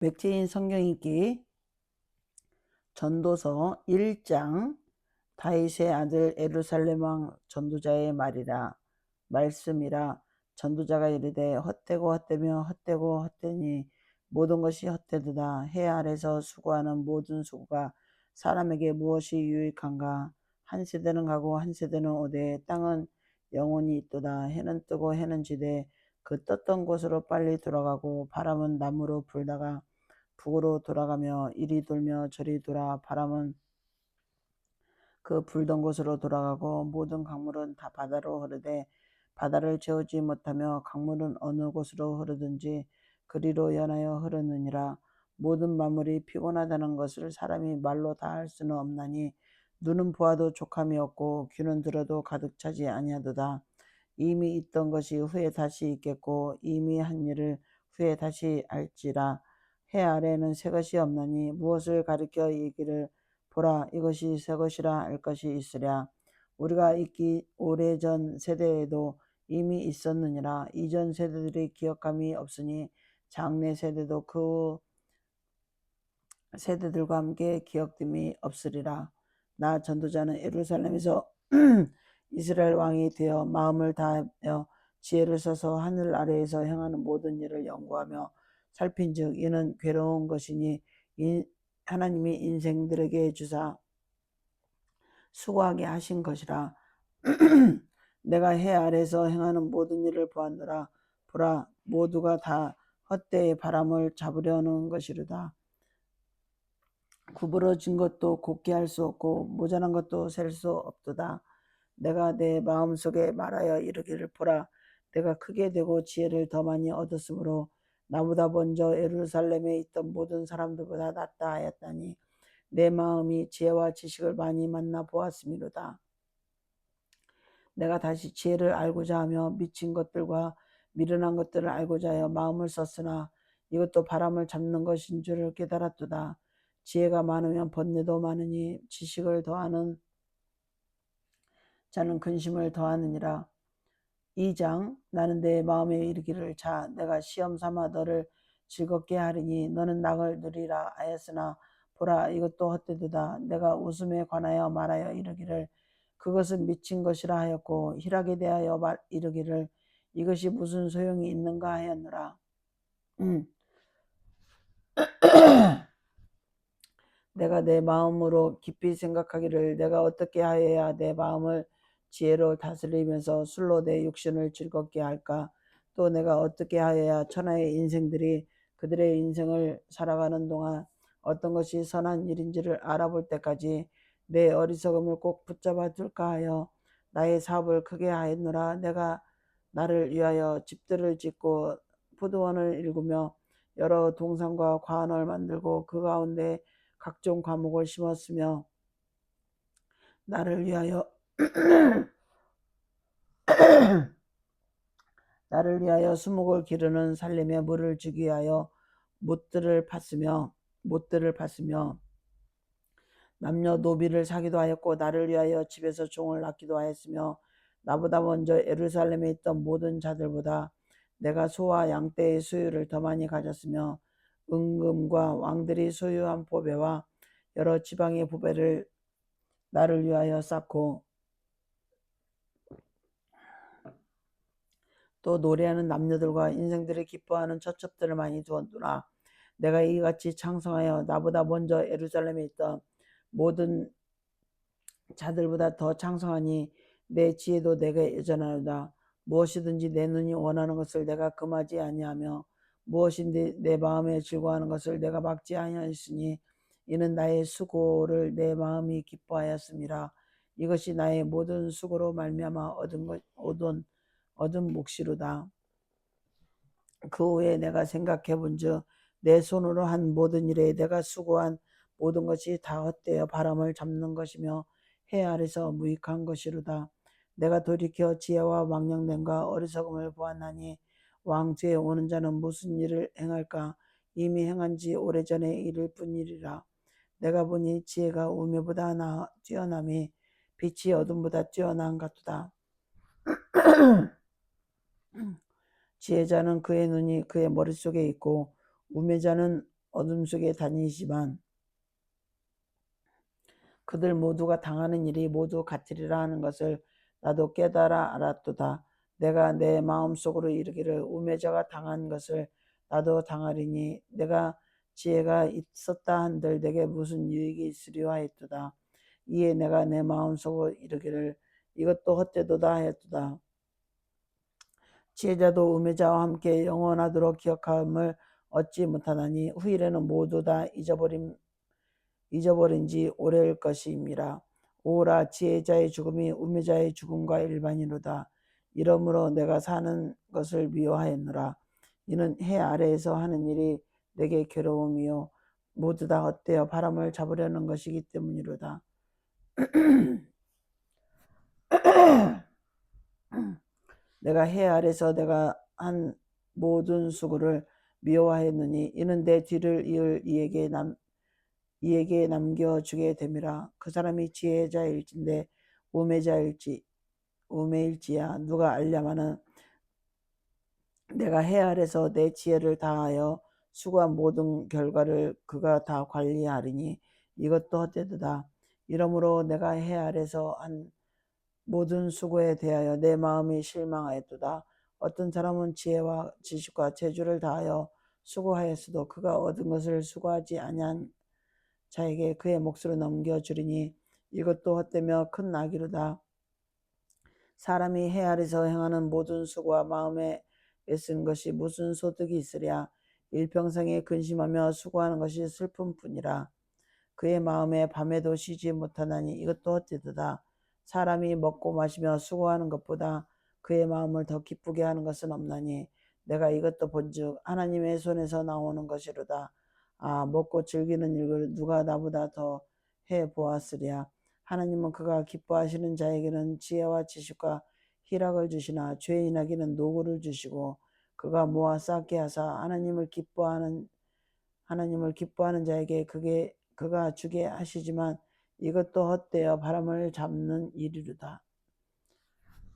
백제인 성경읽기 전도서 1장. 다윗의 아들 예루살렘 왕 전도자의 말씀이라. 전도자가 이르되 헛되고 헛되며 헛되고 헛되니 모든 것이 헛되도다. 해 아래서 수고하는 모든 수고가 사람에게 무엇이 유익한가. 한 세대는 가고 한 세대는 오되 땅은 영원히 있도다. 해는 뜨고 해는 지되 그 떴던 곳으로 빨리 돌아가고 바람은 남으로 불다가 북으로 돌아가며 이리 돌며 저리 돌아 바람은 그 불던 곳으로 돌아가고 모든 강물은 다 바다로 흐르되 바다를 채우지 못하며 강물은 어느 곳으로 흐르든지 그리로 연하여 흐르느니라. 모든 만물이 피곤하다는 것을 사람이 말로 다 할 수는 없나니 눈은 보아도 족함이 없고 귀는 들어도 가득 차지 아니하도다. 이미 있던 것이 후에 다시 있겠고 이미 한 일을 후에 다시 할지라. 해 아래에는 새 것이 없나니 무엇을 가리켜 이기를 보라 이것이 새 것이라 할 것이 있으랴. 우리가 있기 오래전 세대에도 이미 있었느니라. 이전 세대들이 기억함이 없으니 장래 세대도 그 세대들과 함께 기억됨이 없으리라. 나 전도자는 예루살렘에서 이스라엘 왕이 되어 마음을 다하여 지혜를 써서 하늘 아래에서 행하는 모든 일을 연구하며 살핀즉 이는 괴로운 것이니 하나님이 인생들에게 주사 수고하게 하신 것이라. 내가 해 아래에서 행하는 모든 일을 보았노라. 보라 모두가 다 헛되이 바람을 잡으려는 것이로다. 구부러진 것도 곱게 할 수 없고 모자란 것도 셀 수 없도다. 내가 내 마음속에 말하여 이르기를 보라 내가 크게 되고 지혜를 더 많이 얻었으므로 나보다 먼저 예루살렘에 있던 모든 사람들보다 낫다 하였다니 내 마음이 지혜와 지식을 많이 만나 보았음이로다. 내가 다시 지혜를 알고자 하며 미친 것들과 미련한 것들을 알고자 하여 마음을 썼으나 이것도 바람을 잡는 것인 줄을 깨달았도다. 지혜가 많으면 번뇌도 많으니 지식을 더하는 자는 근심을 더하느니라. 2장. 나는 내 마음에 이르기를 자 내가 시험 삼아 너를 즐겁게 하리니 너는 낙을 누리라 하였으나 보라 이것도 헛되도다. 내가 웃음에 관하여 말하여 이르기를 그것은 미친 것이라 하였고 희락에 대하여 이르기를 이것이 무슨 소용이 있는가 하였노라. 내가 내 마음으로 깊이 생각하기를 내가 어떻게 하여야 내 마음을 지혜로 다스리면서 술로 내 육신을 즐겁게 할까. 또 내가 어떻게 하여야 천하의 인생들이 그들의 인생을 살아가는 동안 어떤 것이 선한 일인지를 알아볼 때까지 내 어리석음을 꼭 붙잡아 둘까 하여 나의 사업을 크게 하였노라. 내가 나를 위하여 집들을 짓고 포도원을 일구며 여러 동산과 과원을 만들고 그 가운데 각종 과목을 심었으며 나를 위하여 수목을 기르는 살림에 물을 주기 위하여 못들을 팠으며 남녀 노비를 사기도 하였고 나를 위하여 집에서 종을 낳기도 하였으며 나보다 먼저 예루살렘에 있던 모든 자들보다 내가 소와 양떼의 소유를 더 많이 가졌으며 은금과 왕들이 소유한 보배와 여러 지방의 보배를 나를 위하여 쌓고 또 노래하는 남녀들과 인생들이 기뻐하는 처첩들을 많이 두었노라. 내가 이같이 창성하여 나보다 먼저 예루살렘에 있던 모든 자들보다 더 창성하니 내 지혜도 내게 여전하노라. 무엇이든지 내 눈이 원하는 것을 내가 금하지 아니하며 무엇인지 내 마음에 즐거워하는 것을 내가 막지 아니하였으니 이는 나의 수고를 내 마음이 기뻐하였음이라. 이것이 나의 모든 수고로 말미암아 얻은 몫이로다. 그 후에 내가 생각해 본즉 내 손으로 한 모든 일에 내가 수고한 모든 것이 다 헛되어 바람을 잡는 것이며 해 아래서 무익한 것이로다. 내가 돌이켜 지혜와 망령됨과 어리석음을 보았나니 왕좌에 오는 자는 무슨 일을 행할까. 이미 행한 지 오래전의 일일 뿐이리라. 내가 보니 지혜가 우매보다 뛰어남이 빛이 어둠보다 뛰어난 같도다. 지혜자는 그의 눈이 그의 머릿속에 있고 우매자는 어둠 속에 다니지만 그들 모두가 당하는 일이 모두 같으리라 하는 것을 나도 깨달아 알았도다. 내가 내 마음속으로 이르기를 우매자가 당한 것을 나도 당하리니 내가 지혜가 있었다 한들 내게 무슨 유익이 있으리와 했도다. 이에 내가 내 마음속으로 이르기를 이것도 헛되도다 했도다. 지혜자도 우매자와 함께 영원하도록 기억함을 얻지 못하나니 후일에는 모두 다 잊어버린 지 오래일 것임이라. 오라 지혜자의 죽음이 우매자의 죽음과 일반이로다. 이러므로 내가 사는 것을 미워하였노라. 이는 해 아래에서 하는 일이 내게 괴로움이요 모두 다 헛되어 바람을 잡으려는 것이기 때문이로다. 내가 해 아래서 내가 한 모든 수고를 미워하였느니 이는 내 뒤를 이을 이에게 남겨주게 됨이라. 그 사람이 지혜자일진데 우매일지야 누가 알랴마는 내가 해 아래서 내 지혜를 다하여 수고한 모든 결과를 그가 다 관리하리니 이것도 헛되도다. 이러므로 내가 해 아래서 한 모든 수고에 대하여 내 마음이 실망하였도다. 어떤 사람은 지혜와 지식과 재주를 다하여 수고하였으도 그가 얻은 것을 수고하지 아니한 자에게 그의 몫으로 넘겨주리니 이것도 헛되며 큰 낙이로다. 사람이 해 아래서 행하는 모든 수고와 마음에 애쓰는 것이 무슨 소득이 있으랴. 일평생에 근심하며 수고하는 것이 슬픔뿐이라. 그의 마음에 밤에도 쉬지 못하나니 이것도 헛되도다. 사람이 먹고 마시며 수고하는 것보다 그의 마음을 더 기쁘게 하는 것은 없나니 내가 이것도 본즉 하나님의 손에서 나오는 것이로다. 아 먹고 즐기는 일을 누가 나보다 더 해보았으랴. 하나님은 그가 기뻐하시는 자에게는 지혜와 지식과 희락을 주시나 죄인에게는 노고를 주시고 그가 모아 쌓게 하사 하나님을 기뻐하는 자에게 그가 주게 하시지만 이것도 헛되어 바람을 잡는 일이로다.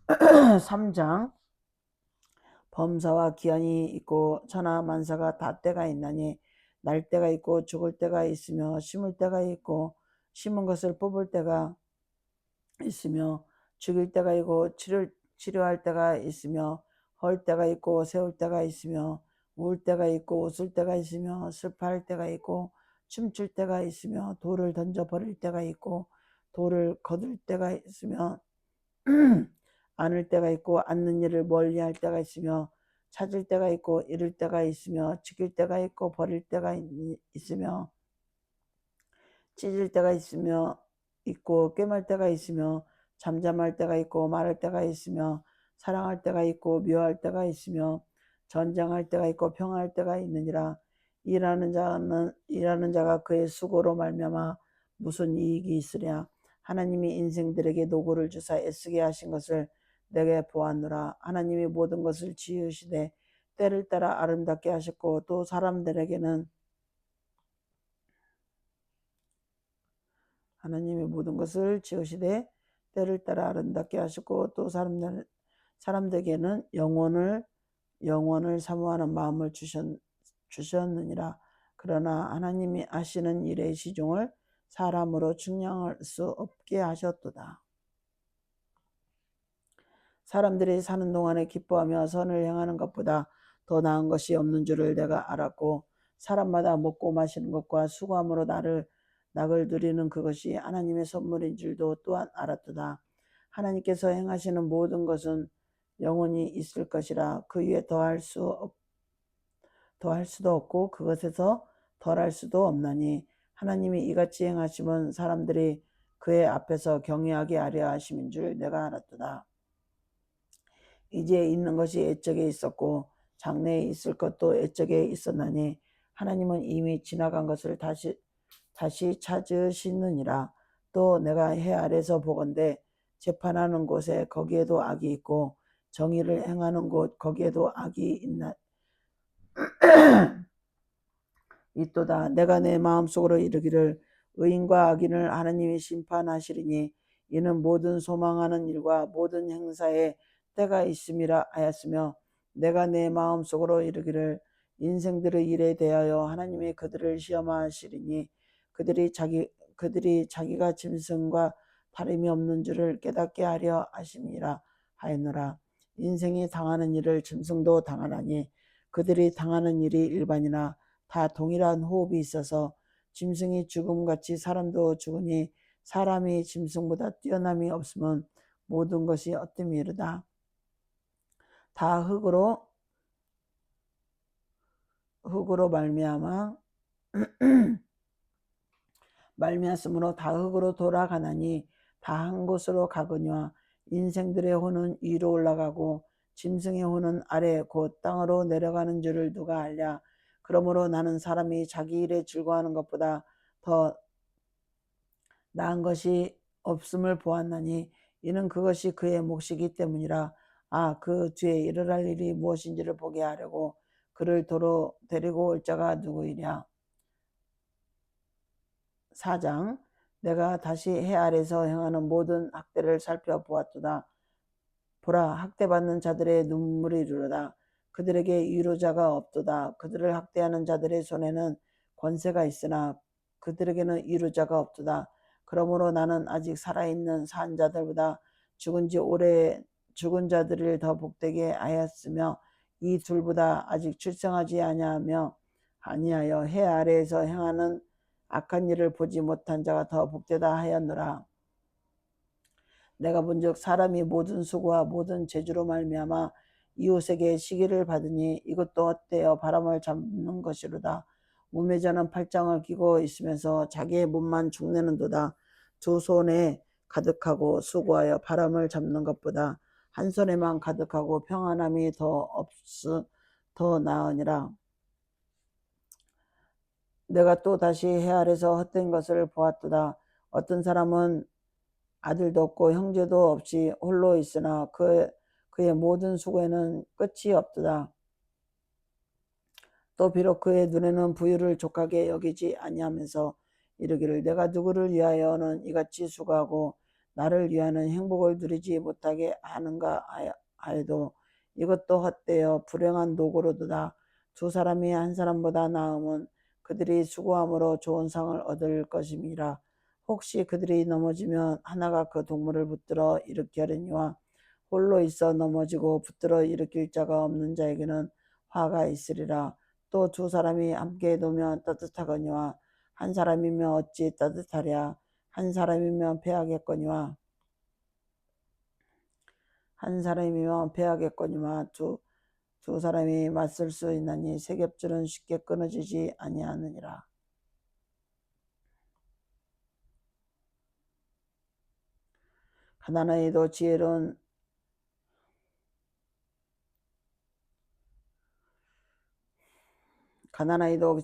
3장 범사와 기한이 있고 천하 만사가 다 때가 있나니 날 때가 있고 죽을 때가 있으며 심을 때가 있고 심은 것을 뽑을 때가 있으며 죽일 때가 있고 치료할 때가 있으며 헐 때가 있고 세울 때가 있으며 울 때가 있고 웃을 때가 있으며 슬퍼할 때가 있고 춤출 때가 있으며 돌을 던져 버릴 때가 있고 돌을 거둘 때가 있으며 안을 때가 있고 앉는 일을 멀리할 때가 있으며 찾을 때가 있고 잃을 때가 있으며 죽일 때가 있고 버릴 때가 있으며 찢을 때가 있고 꿰맬 때가 있으며 잠잠할 때가 있고 말할 때가 있으며 사랑할 때가 있고 미워할 때가 있으며 전쟁할 때가 있고 평화할 때가 있느니라. 일하는 자가 그의 수고로 말미암아 무슨 이익이 있으랴. 하나님이 인생들에게 노고를 주사 애쓰게 하신 것을 내게 보았노라. 하나님이 모든 것을 지으시되 때를 따라 아름답게 하셨고 또 하나님이 모든 것을 지으시되 때를 따라 아름답게 하셨고 또 사람들에게는 영원을 사모하는 마음을 주셨느니라. 그러나 하나님이 하시는 일의 시종을 사람으로 측량할 수 없게 하셨도다. 사람들이 사는 동안에 기뻐하며 선을 행하는 것보다 더 나은 것이 없는 줄을 내가 알았고 사람마다 먹고 마시는 것과 수고함으로 낙을 누리는 그것이 하나님의 선물인 줄도 또한 알았도다. 하나님께서 행하시는 모든 것은 영원히 있을 것이라. 그 위에 더할 수도 없고 그것에서 덜할 수도 없나니 하나님이 이같이 행하심은 사람들이 그의 앞에서 경외하게 하려 하심인 줄 내가 알았도다. 이제 있는 것이 옛적에 있었고 장래에 있을 것도 옛적에 있었나니 하나님은 이미 지나간 것을 다시 찾으시느니라. 또 내가 해 아래서 보건대 재판하는 곳에 거기에도 악이 있고 정의를 행하는 곳 거기에도 악이 있도다. 내가 내 마음속으로 이르기를 의인과 악인을 하나님이 심판하시리니 이는 모든 소망하는 일과 모든 행사에 때가 있음이라 하였으며 내가 내 마음속으로 이르기를 인생들의 일에 대하여 하나님이 그들을 시험하시리니 그들이 자기가 짐승과 다름이 없는 줄을 깨닫게 하려 하심이라 하였노라. 인생이 당하는 일을 짐승도 당하나니 그들이 당하는 일이 일반이나 다 동일한 호흡이 있어서 짐승이 죽음같이 사람도 죽으니 사람이 짐승보다 뛰어남이 없으면 모든 것이 어뜸이르다. 다 흙으로 말미암았으므로 다 흙으로 돌아가나니 다 한 곳으로 가거니와 인생들의 혼은 위로 올라가고 짐승의 혼은 아래 곧 땅으로 내려가는 줄을 누가 알랴. 그러므로 나는 사람이 자기 일에 즐거워하는 것보다 더 나은 것이 없음을 보았나니 이는 그것이 그의 몫이기 때문이라. 그 뒤에 일어날 일이 무엇인지를 보게 하려고 그를 도로 데리고 올 자가 누구이랴. 4장. 내가 다시 해 아래서 행하는 모든 학대를 살펴보았도다. 보라, 학대받는 자들의 눈물이 이르르다. 그들에게 위로자가 없도다. 그들을 학대하는 자들의 손에는 권세가 있으나 그들에게는 위로자가 없도다. 그러므로 나는 아직 살아있는 산 자들보다 죽은 지 오래 죽은 자들을 더 복되게 하였으며 이 둘보다 아직 출생하지 아니하여 해 아래에서 행하는 악한 일을 보지 못한 자가 더 복되다 하였노라. 내가 본즉 사람이 모든 수고와 모든 재주로 말미암아 이웃에게 시기를 받으니 이것도 헛되어 바람을 잡는 것이로다. 우매자는 팔짱을 끼고 있으면서 자기의 몸만 축내는도다. 두 손에 가득하고 수고하여 바람을 잡는 것보다 한 손에만 가득하고 평안함이 더 나으니라. 내가 또 다시 해 아래서 헛된 것을 보았도다. 어떤 사람은 아들도 없고 형제도 없이 홀로 있으나 그의 모든 수고에는 끝이 없도다. 또 비록 그의 눈에는 부유를 족하게 여기지 아니하면서 이르기를 내가 누구를 위하여는 이같이 수고하고 나를 위하여는 행복을 누리지 못하게 하는가 하여도 이것도 헛되어 불행한 노고로도다. 두 사람이 한 사람보다 나음은 그들이 수고함으로 좋은 상을 얻을 것임이라. 혹시 그들이 넘어지면 하나가 그 동물을 붙들어 일으켜 하려니와 홀로 있어 넘어지고 붙들어 일으킬 자가 없는 자에게는 화가 있으리라. 또 두 사람이 함께 놓으면 따뜻하거니와 한 사람이면 어찌 따뜻하랴. 한 사람이면 패하겠거니와 두 사람이 맞설 수 있나니 세 겹줄은 쉽게 끊어지지 아니하느니라. 가난하여도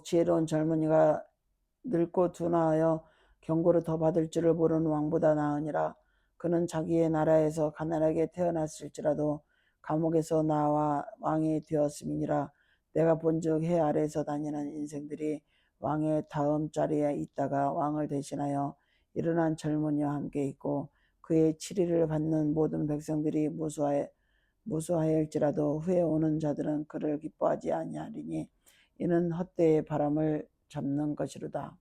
지혜로운 젊은이가 늙고 둔하여 경고를 더 받을 줄을 모르는 왕보다 나으니라. 그는 자기의 나라에서 가난하게 태어났을지라도 감옥에서 나와 왕이 되었음이니라. 내가 본즉 해 아래에서 다니는 인생들이 왕의 다음 자리에 있다가 왕을 대신하여 일어난 젊은이와 함께 있고 그의 치리를 받는 모든 백성들이 무수하일지라도 후에 오는 자들은 그를 기뻐하지 아니하리니 이는 헛되이 바람을 잡는 것이로다.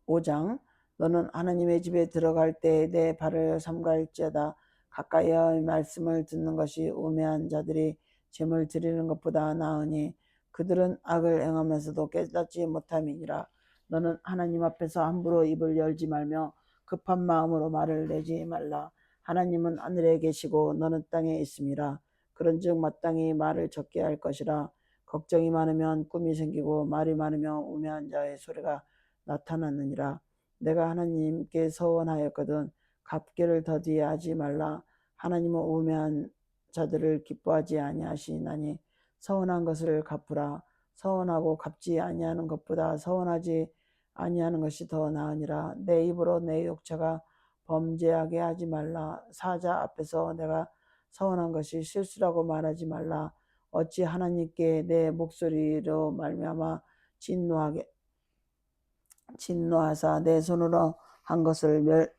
5장. 너는 하나님의 집에 들어갈 때 내 발을 삼갈지어다. 가까이의 말씀을 듣는 것이 우매한 자들이 제물 드리는 것보다 나으니 그들은 악을 행하면서도 깨닫지 못함이니라. 너는 하나님 앞에서 함부로 입을 열지 말며 급한 마음으로 말을 내지 말라. 하나님은 하늘에 계시고 너는 땅에 있음이라. 그런즉 마땅히 말을 적게 할 것이라. 걱정이 많으면 꿈이 생기고 말이 많으면 우매한 자의 소리가 나타났느니라. 내가 하나님께 서원하였거든 갑계를 더디하지 말라. 하나님은 우매한 자들을 기뻐하지 아니하시나니 서원한 것을 갚으라. 서원하고 갚지 아니하는 것보다 서원하지 아니하는 것이 더 나으니라. 내 입으로 내 육체가 범죄하게 하지 말라. 사자 앞에서 내가 서원한 것이 실수라고 말하지 말라. 어찌 하나님께 내 목소리로 말미암아 진노하사 내 손으로 한 것을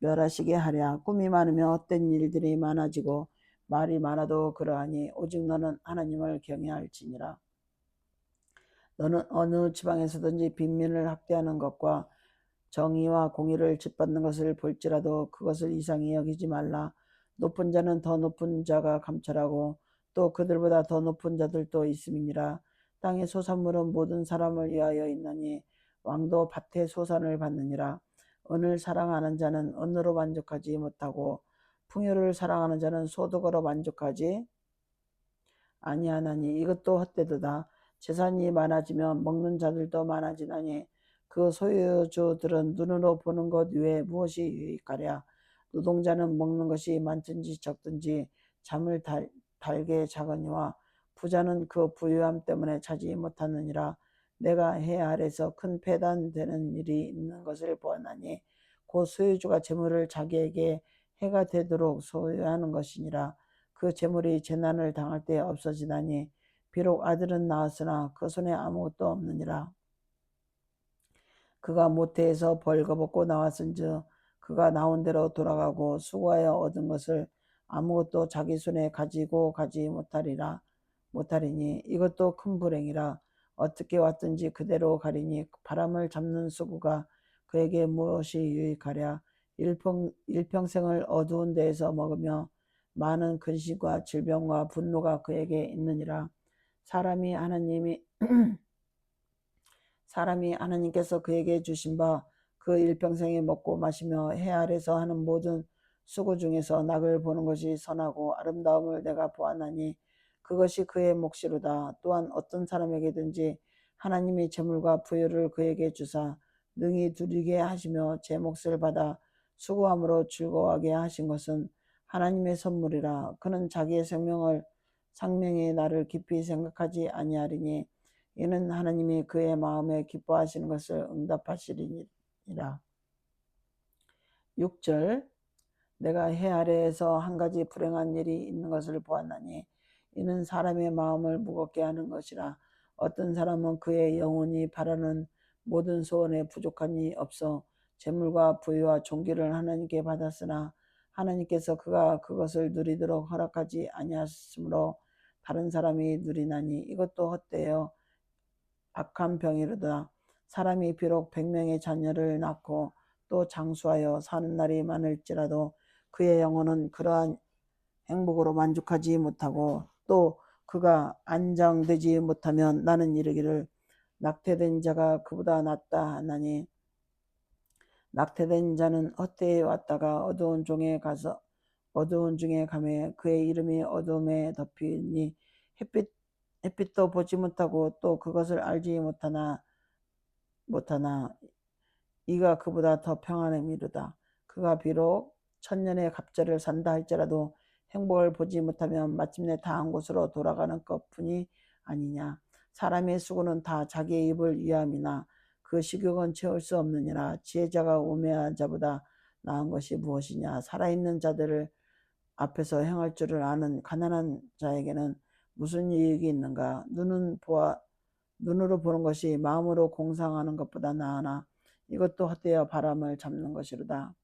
멸하시게 하랴. 꿈이 많으면 헛된 일들이 많아지고 말이 많아도 그러하니 오직 너는 하나님을 경외할지니라. 너는 어느 지방에서든지 빈민을 학대하는 것과 정의와 공의를 짓밟는 것을 볼지라도 그것을 이상히 여기지 말라. 높은 자는 더 높은 자가 감찰하고 또 그들보다 더 높은 자들도 있음이니라. 땅의 소산물은 모든 사람을 위하여 있나니 왕도 밭의 소산을 받느니라. 은을 사랑하는 자는 은으로 만족하지 못하고 풍요를 사랑하는 자는 소득으로 만족하지 아니하나니 이것도 헛되도다. 재산이 많아지면 먹는 자들도 많아지나니 그 소유주들은 눈으로 보는 것 외에 무엇이 유익하랴. 노동자는 먹는 것이 많든지 적든지 잠을 달게 자거니와 부자는 그 부유함 때문에 자지 못하느니라. 내가 해 아래서 큰 패단되는 일이 있는 것을 보았나니 곧 소유주가 재물을 자기에게 해가 되도록 소유하는 것이니라. 그 재물이 재난을 당할 때 없어지나니 비록 아들은 낳았으나 그 손에 아무것도 없느니라. 그가 모태에서 벌거벗고 나왔은즉 그가 나온 대로 돌아가고 수고하여 얻은 것을 아무것도 자기 손에 가지고 가지 못하리니 이것도 큰 불행이라. 어떻게 왔든지 그대로 가리니 바람을 잡는 수구가 그에게 무엇이 유익하랴. 일평생을 어두운 데에서 먹으며 많은 근심과 질병과 분노가 그에게 있느니라. 사람이 하나님께서 그에게 주신 바 그 일평생에 먹고 마시며 해 아래서 하는 모든 수고 중에서 낙을 보는 것이 선하고 아름다움을 내가 보았나니 그것이 그의 몫이로다. 또한 어떤 사람에게든지 하나님이 재물과 부유를 그에게 주사 능히 누리게 하시며 제 몫을 받아 수고함으로 즐거워하게 하신 것은 하나님의 선물이라. 그는 자기의 생명의 날을 깊이 생각하지 아니하리니 이는 하나님이 그의 마음에 기뻐하시는 것을 응답하시리니라. 6절 내가 해 아래에서 한 가지 불행한 일이 있는 것을 보았나니 이는 사람의 마음을 무겁게 하는 것이라. 어떤 사람은 그의 영혼이 바라는 모든 소원에 부족함이 없어 재물과 부유와 존귀를 하나님께 받았으나 하나님께서 그가 그것을 누리도록 허락하지 아니하셨으므로 다른 사람이 누리나니 이것도 헛되어 악한 병이로다. 사람이 비록 100명의 자녀를 낳고 또 장수하여 사는 날이 많을지라도 그의 영혼은 그러한 행복으로 만족하지 못하고 또 그가 안정되지 못하면 나는 이르기를 낙태된 자가 그보다 낫다 하나니 낙태된 자는 헛되이 왔다가 어두운 중에 가매 그의 이름이 어둠에 덮이니 햇빛도 보지 못하고 또 그것을 알지 못하나 이가 그보다 더 평안함이로다. 그가 비록 1000년의 갑절을 산다 할지라도 행복을 보지 못하면 마침내 다한 곳으로 돌아가는 것뿐이 아니냐. 사람의 수고는 다 자기의 입을 위함이나 그 식욕은 채울 수 없느니라. 지혜자가 우매한 자보다 나은 것이 무엇이냐. 살아있는 자들을 앞에서 행할 줄을 아는 가난한 자에게는 무슨 이익이 있는가. 눈으로 보는 것이 마음으로 공상하는 것보다 나으나 이것도 헛되어 바람을 잡는 것이로다.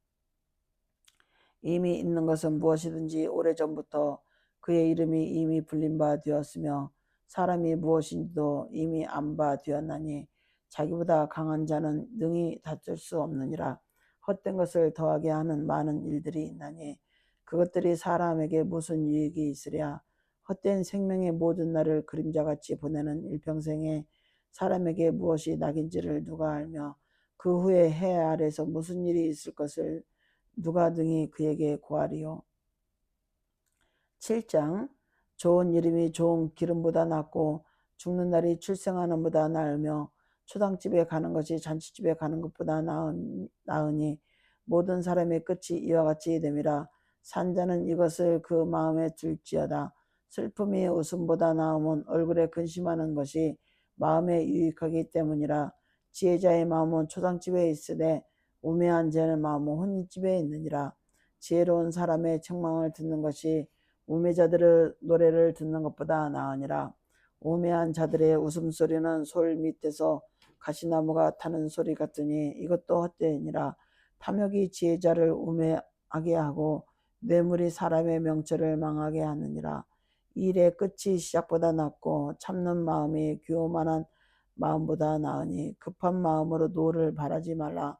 이미 있는 것은 무엇이든지 오래전부터 그의 이름이 이미 불린 바 되었으며 사람이 무엇인지도 이미 안 바 되었나니 자기보다 강한 자는 능히 다툴 수 없느니라. 헛된 것을 더하게 하는 많은 일들이 있나니 그것들이 사람에게 무슨 유익이 있으랴. 헛된 생명의 모든 날을 그림자같이 보내는 일평생에 사람에게 무엇이 낙인지를 누가 알며 그 후에 해 아래서 무슨 일이 있을 것을 누가 능히 그에게 고하리요. 7장 좋은 이름이 좋은 기름보다 낫고 죽는 날이 출생하는 보다 나으며 초당집에 가는 것이 잔치집에 가는 것보다 나으니 모든 사람의 끝이 이와 같이 됨이라. 산자는 이것을 그 마음에 둘지어다. 슬픔이 웃음보다 나으면 얼굴에 근심하는 것이 마음에 유익하기 때문이라. 지혜자의 마음은 초당집에 있으되 우매한 자의 마음은 혼인집에 있느니라. 지혜로운 사람의 책망을 듣는 것이 우매자들의 노래를 듣는 것보다 나으니라. 우매한 자들의 웃음소리는 솔 밑에서 가시나무가 타는 소리 같으니 이것도 헛되니라. 탐욕이 지혜자를 우매하게 하고 뇌물이 사람의 명철을 망하게 하느니라. 일의 끝이 시작보다 낫고 참는 마음이 교만한 마음보다 나으니 급한 마음으로 노를 바라지 말라.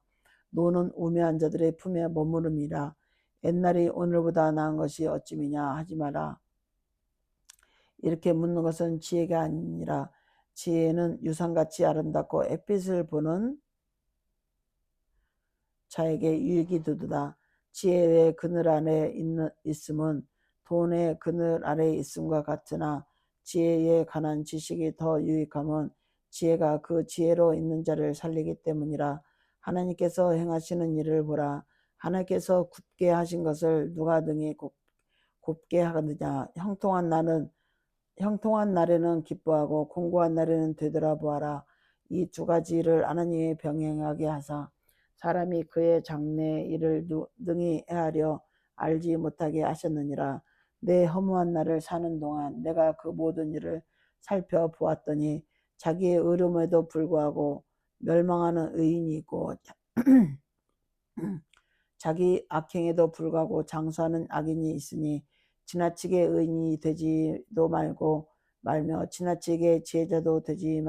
노는 우매한 자들의 품에 머무름이라. 옛날이 오늘보다 나은 것이 어찌미냐 하지 마라. 이렇게 묻는 것은 지혜가 아니라 지혜는 유산같이 아름답고 햇빛을 보는 자에게 유익이 되도다. 지혜의 그늘 아래 있음은 돈의 그늘 아래 있음과 같으나 지혜에 관한 지식이 더 유익함은 지혜가 그 지혜로 있는 자를 살리기 때문이라. 하나님께서 행하시는 일을 보라. 하나님께서 굽게 하신 것을 누가 능히 곱게 하느냐. 형통한 날에는 기뻐하고 공고한 날에는 되돌아보아라. 이 두 가지를 하나님이 병행하게 하사 사람이 그의 장래의 일을 능히 헤아려 알지 못하게 하셨느니라. 내 허무한 날을 사는 동안 내가 그 모든 일을 살펴보았더니 자기의 의로움에도 불구하고 멸망하는 의인이 있고 자기 악행에도 불구하고 장수하는 악인이 있으니 지나치게 의인이 되지도 말며 지나치게 지혜자도 되지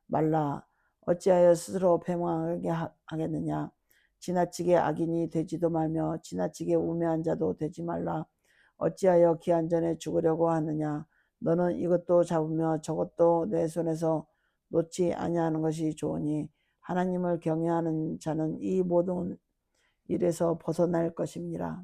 말라. 어찌하여 스스로 패망하게 하겠느냐. 지나치게 악인이 되지도 말며 지나치게 우매한 자도 되지 말라. 어찌하여 기한 전에 죽으려고 하느냐. 너는 이것도 잡으며 저것도 내 손에서 놓지 아니하는 것이 좋으니 하나님을 경외하는 자는 이 모든 일에서 벗어날 것입니다.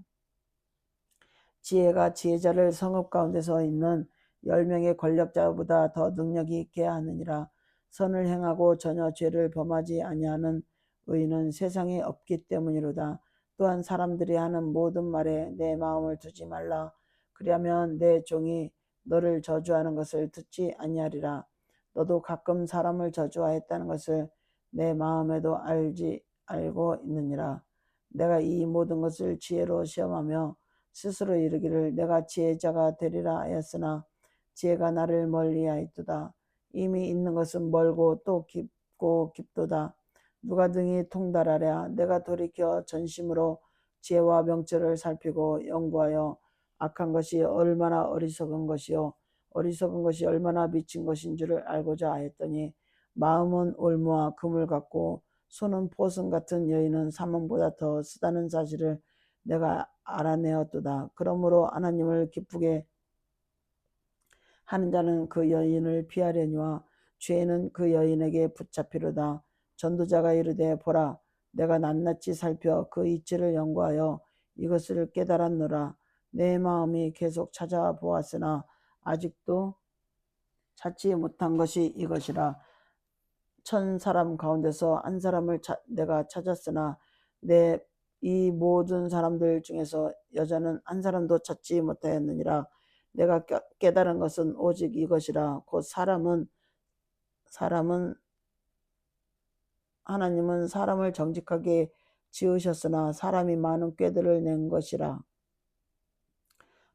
지혜가 지혜자를 성읍 가운데서 있는 10명의 권력자보다 더 능력이 있게 하느니라. 선을 행하고 전혀 죄를 범하지 아니하는 의인은 세상에 없기 때문이로다. 또한 사람들이 하는 모든 말에 내 마음을 두지 말라. 그리하면 내 종이 너를 저주하는 것을 듣지 아니하리라. 너도 가끔 사람을 저주하였다는 것을 내 마음에도 알고 있느니라. 내가 이 모든 것을 지혜로 시험하며 스스로 이르기를 내가 지혜자가 되리라 하였으나 지혜가 나를 멀리하였도다. 이미 있는 것은 멀고 또 깊고 깊도다. 누가 등이 통달하랴. 내가 돌이켜 전심으로 지혜와 명철을 살피고 연구하여 악한 것이 얼마나 어리석은 것이요 어리석은 것이 얼마나 미친 것인 줄을 알고자 하였더니 마음은 올무와 금을 같고 손은 포승 같은 여인은 사망보다 더 쓰다는 사실을 내가 알아내었도다. 그러므로 하나님을 기쁘게 하는 자는 그 여인을 피하려니와 죄는 그 여인에게 붙잡히로다. 전도자가 이르되 보라 내가 낱낱이 살펴 그 이치를 연구하여 이것을 깨달았노라. 내 마음이 계속 찾아보았으나 아직도 찾지 못한 것이 이것이라. 1000사람 가운데서 한 사람을 내가 찾았으나 이 모든 사람들 중에서 여자는 한 사람도 찾지 못하였느니라. 내가 깨달은 것은 오직 이것이라. 곧 하나님은 사람을 정직하게 지으셨으나 사람이 많은 꾀들을 낸 것이라.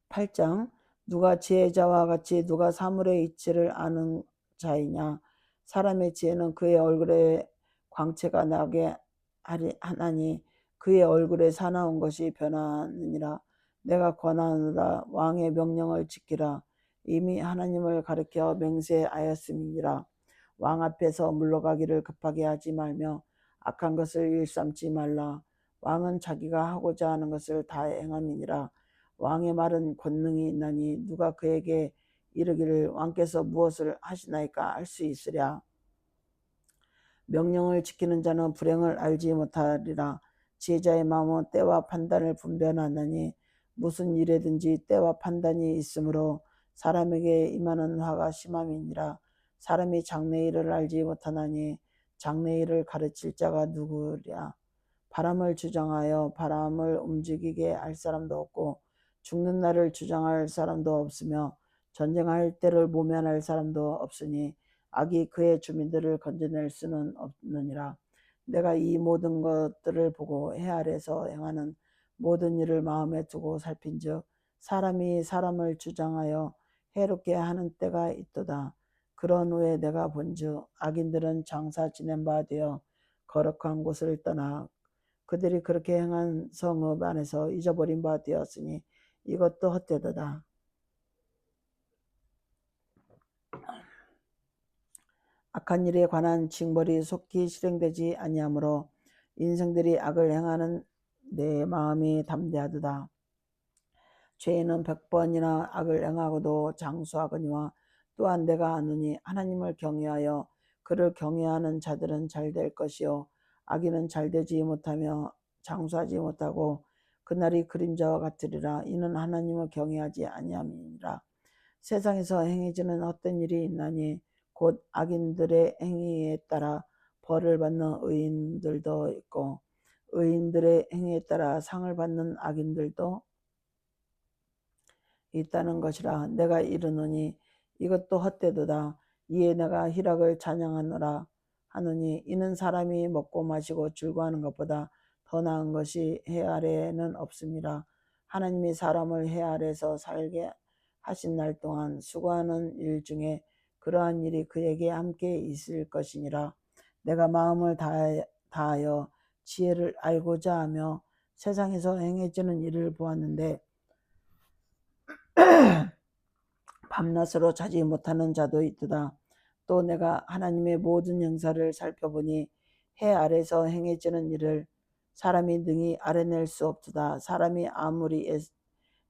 8장 누가 지혜자와 같이 누가 사물의 이치를 아는 자이냐. 사람의 지혜는 그의 얼굴에 광채가 나게 하나니 그의 얼굴에 사나운 것이 변하느니라. 내가 권하노라. 왕의 명령을 지키라. 이미 하나님을 가리켜 맹세하였음이니라. 왕 앞에서 물러가기를 급하게 하지 말며 악한 것을 일삼지 말라. 왕은 자기가 하고자 하는 것을 다 행함이니라. 왕의 말은 권능이 있나니 누가 그에게 이르기를 왕께서 무엇을 하시나이까 할 수 있으랴. 명령을 지키는 자는 불행을 알지 못하리라. 지혜자의 마음은 때와 판단을 분별하나니 무슨 일에든지 때와 판단이 있으므로 사람에게 임하는 화가 심함이니라. 사람이 장래일을 알지 못하나니 장래일을 가르칠 자가 누구랴. 바람을 주장하여 바람을 움직이게 할 사람도 없고 죽는 날을 주장할 사람도 없으며 전쟁할 때를 모면할 사람도 없으니 악이 그의 주민들을 건져낼 수는 없느니라. 내가 이 모든 것들을 보고 해 아래서 행하는 모든 일을 마음에 두고 살핀즉 사람이 사람을 주장하여 해롭게 하는 때가 있도다. 그런 후에 내가 본즉 악인들은 장사 지낸 바 되어 거룩한 곳을 떠나 그들이 그렇게 행한 성읍 안에서 잊어버린 바 되었으니 이것도 헛되도다. 악한 일에 관한 징벌이 속히 실행되지 아니하므로 인생들이 악을 행하는 내 마음이 담대하도다. 죄인은 100번이나 악을 행하고도 장수하거니와 또한 내가 아노니 하나님을 경외하여 그를 경외하는 자들은 잘될 것이요 악인은 잘되지 못하며 장수하지 못하고 그날이 그림자와 같으리라. 이는 하나님을 경외하지 아니함이니라. 세상에서 행해지는 헛된 일이 있나니 곧 악인들의 행위에 따라 벌을 받는 의인들도 있고 의인들의 행위에 따라 상을 받는 악인들도 있다는 것이라. 내가 이르노니 이것도 헛되도다. 이에 내가 희락을 찬양하노라 하노니 이는 사람이 먹고 마시고 즐거워하는 것보다 더 나은 것이 해 아래에는 없음이라. 하나님이 사람을 해 아래에서 살게 하신 날 동안 수고하는 일 중에 그러한 일이 그에게 함께 있을 것이니라. 내가 마음을 다하여 지혜를 알고자 하며 세상에서 행해지는 일을 보았는데 밤낮으로 자지 못하는 자도 있도다. 또 내가 하나님의 모든 형사를 살펴보니 해 아래서 행해지는 일을 사람이 능히 알아낼 수 없도다. 사람이 아무리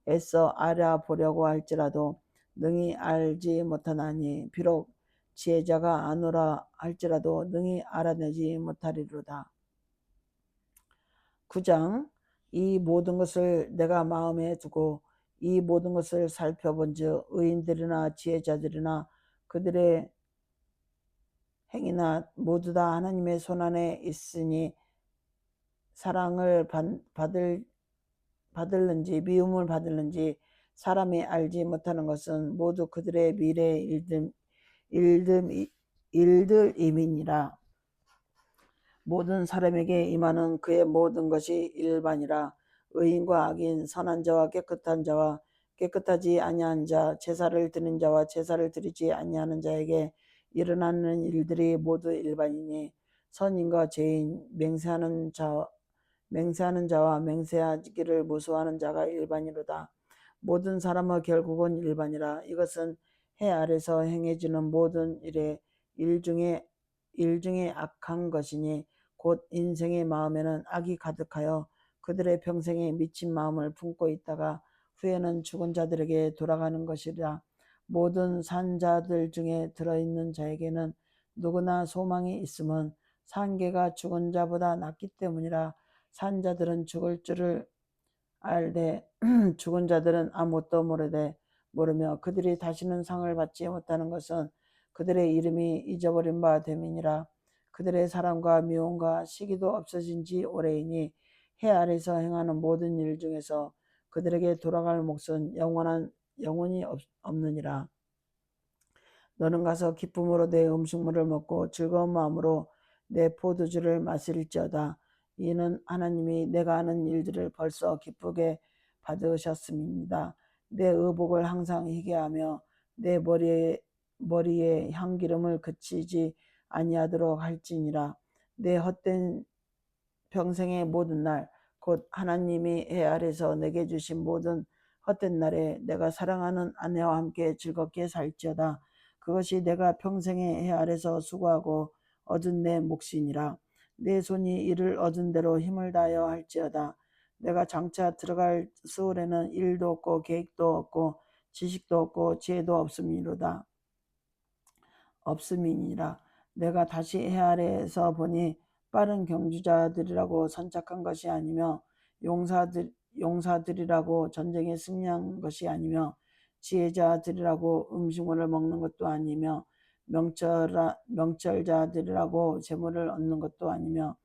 애써 알아보려고 할지라도 능히 알지 못하나니 비록 지혜자가 아노라 할지라도 능히 알아내지 못하리로다. 9장. 이 모든 것을 내가 마음에 두고 이 모든 것을 살펴본즉 의인들이나 지혜자들이나 그들의 행위나 모두 다 하나님의 손안에 있으니 사랑을 받을는지 미움을 받을는지 사람이 알지 못하는 것은 모두 그들의 미래의 일들임이니라. 모든 사람에게 임하는 그의 모든 것이 일반이라. 의인과 악인, 선한 자와 깨끗한 자와 깨끗하지 아니한 자, 제사를 드리는 자와 제사를 드리지 아니하는 자에게 일어나는 일들이 모두 일반이니 선인과 죄인, 맹세하는 자와 맹세하기를 무수하는 자가 일반이로다. 모든 사람의 결국은 일반이라. 이것은 해 아래서 행해지는 모든 일 중에 악한 것이니 곧 인생의 마음에는 악이 가득하여 그들의 평생에 미친 마음을 품고 있다가 후에는 죽은 자들에게 돌아가는 것이라. 모든 산 자들 중에 들어있는 자에게는 누구나 소망이 있음은 산개가 죽은 자보다 낫기 때문이라. 산 자들은 죽을 줄을 알되 죽은 자들은 아무것도 모르며 그들이 다시는 상을 받지 못하는 것은 그들의 이름이 잊어버린 바 됨이니라. 그들의 사랑과 미움과 시기도 없어진 지 오래이니 해 아래서 행하는 모든 일 중에서 그들에게 돌아갈 몫은 영원히 없느니라. 너는 가서 기쁨으로 내 음식물을 먹고 즐거운 마음으로 내 포도주를 마실지어다. 이는 하나님이 내가 하는 일들을 벌써 기쁘게 받으셨음입니다. 내 의복을 항상 희게 하며 내 머리에 향기름을 그치지 아니하도록 할지니라. 내 헛된 평생의 모든 날 곧 하나님이 해 아래서 내게 주신 모든 헛된 날에 내가 사랑하는 아내와 함께 즐겁게 살지어다. 그것이 내가 평생에 해 아래서 수고하고 얻은 내 몫이니라. 내 손이 이를 얻은 대로 힘을 다하여 할지어다. 내가 장차 들어갈 수월에는 일도 없고 계획도 없고 지식도 없고 지혜도 없음이니라. 내가 다시 해 아래에서 보니 빠른 경주자들이라고 선착한 것이 아니며 용사들이라고 전쟁에 승리한 것이 아니며 지혜자들이라고 음식물을 먹는 것도 아니며 명철자들이라고 재물을 얻는 것도 아니며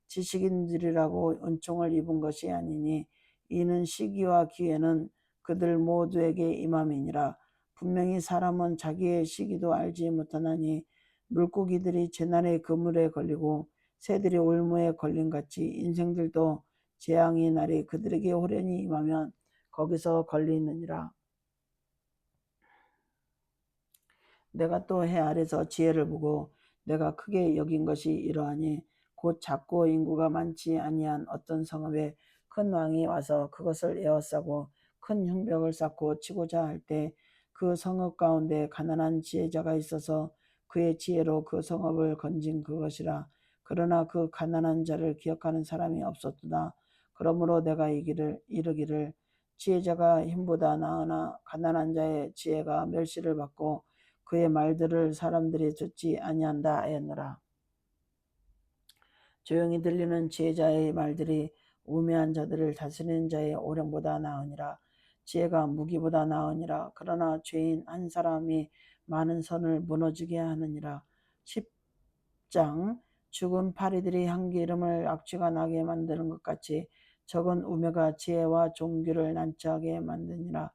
지식인들이라고 은총을 입은 것이 아니니 이는 시기와 기회는 그들 모두에게 임함이니라. 분명히 사람은 자기의 시기도 알지 못하나니 물고기들이 제날의 그물에 걸리고 새들이 올무에 걸림같이 인생들도 재앙의 날이 그들에게 호련히 임하면 거기서 걸리느니라. 내가 또 해 아래서 지혜를 보고 내가 크게 여긴 것이 이러하니 곧 작고 인구가 많지 아니한 어떤 성읍에 큰 왕이 와서 그것을 에워싸고 큰 흉벽을 쌓고 치고자 할 때 그 성읍 가운데 가난한 지혜자가 있어서 그의 지혜로 그 성읍을 건진 그것이라. 그러나 그 가난한 자를 기억하는 사람이 없었도다. 그러므로 내가 이르기를 지혜자가 힘보다 나으나 가난한 자의 지혜가 멸시를 받고 그의 말들을 사람들이 듣지 아니한다 하였노라. 조용히 들리는 지혜자의 말들이 우매한 자들을 다스리는 자의 오령보다 나으니라. 지혜가 무기보다 나으니라. 그러나 죄인 한 사람이 많은 선을 무너지게 하느니라. 10장 죽은 파리들이 향기름을 악취가 나게 만드는 것 같이 적은 우매가 지혜와 종교를 난처하게 만드니라.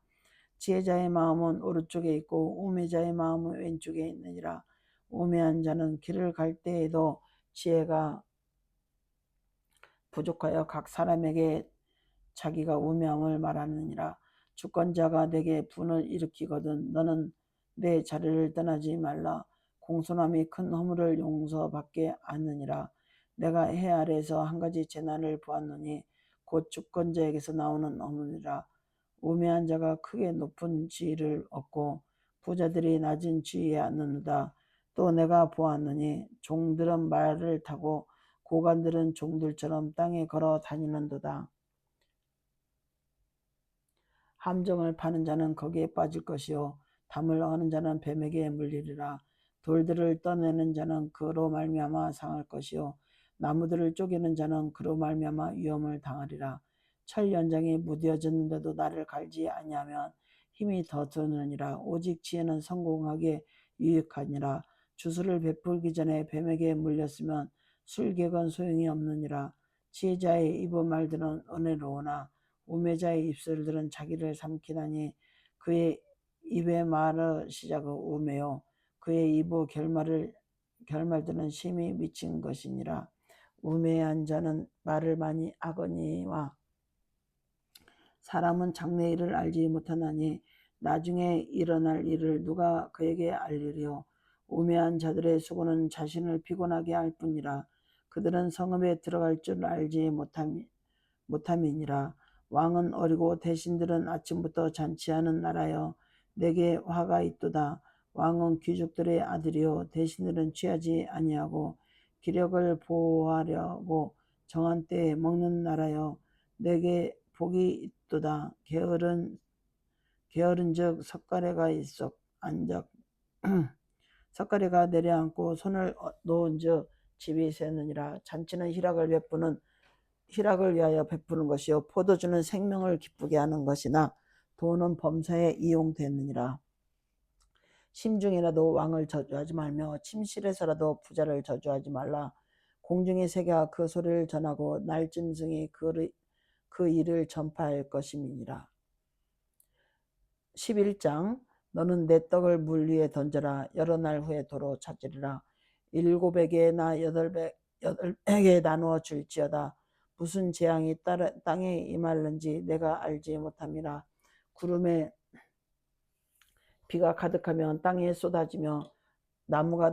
지혜자의 마음은 오른쪽에 있고 우매자의 마음은 왼쪽에 있느니라. 우매한 자는 길을 갈 때에도 지혜가 부족하여 각 사람에게 자기가 우매함을 말하느니라. 주권자가 내게 분을 일으키거든 너는 내 자리를 떠나지 말라. 공손함이 큰 허물을 용서받게 하느니라. 내가 해 아래에서 한 가지 재난을 보았노니 곧 주권자에게서 나오는 허물이라. 우매한 자가 크게 높은 지위를 얻고 부자들이 낮은 지위에 앉는다. 또 내가 보았노니 종들은 말을 타고 고관들은 종들처럼 땅에 걸어 다니는도다. 함정을 파는 자는 거기에 빠질 것이요 담을 어는 자는 뱀에게 물리리라. 돌들을 떠내는 자는 그로 말미암아 상할 것이요 나무들을 쪼개는 자는 그로 말미암아 위험을 당하리라. 철 연장이 무뎌졌는데도 나를 갈지 아니하면 힘이 더 드느니라. 오직 지혜는 성공하게 유익하니라. 주술을 베풀기 전에 뱀에게 물렸으면 술객은 소용이 없느니라. 지혜자의 입의 말들은 은혜로우나 우매자의 입술들은 자기를 삼키다니. 그의 입의 말의 시작은 우매요 그의 입의 결말들은 심히 미친 것이니라. 우매한 자는 말을 많이 하거니와 사람은 장래일을 알지 못하나니 나중에 일어날 일을 누가 그에게 알리리요. 우매한 자들의 수고는 자신을 피곤하게 할 뿐이라. 그들은 성읍에 들어갈 줄 알지 못함이니라. 왕은 어리고 대신들은 아침부터 잔치하는 나라여 내게 화가 있도다. 왕은 귀족들의 아들이요 대신들은 취하지 아니하고 기력을 보호하려고 정한 때에 먹는 나라여 내게 복이 있도다. 게으른즉 석가래가 안적 석가래가 내려앉고 손을 놓은즉 집이 새느니라. 잔치는 희락을 위하여 베푸는 것이요 포도주는 생명을 기쁘게 하는 것이나 돈은 범사에 이용되느니라. 심중이라도 왕을 저주하지 말며 침실에서라도 부자를 저주하지 말라. 공중의 새가 그 소리를 전하고 날짐승이 그 일을 전파할 것임이니라. 11장 너는 내 떡을 물 위에 던져라. 여러 날 후에 도로 찾으리라. 7에게나 8에게 나누어 줄지어다. 무슨 재앙이 땅에 임할는지 내가 알지 못함이라. 구름에 비가 가득하면 땅에 쏟아지며 나무가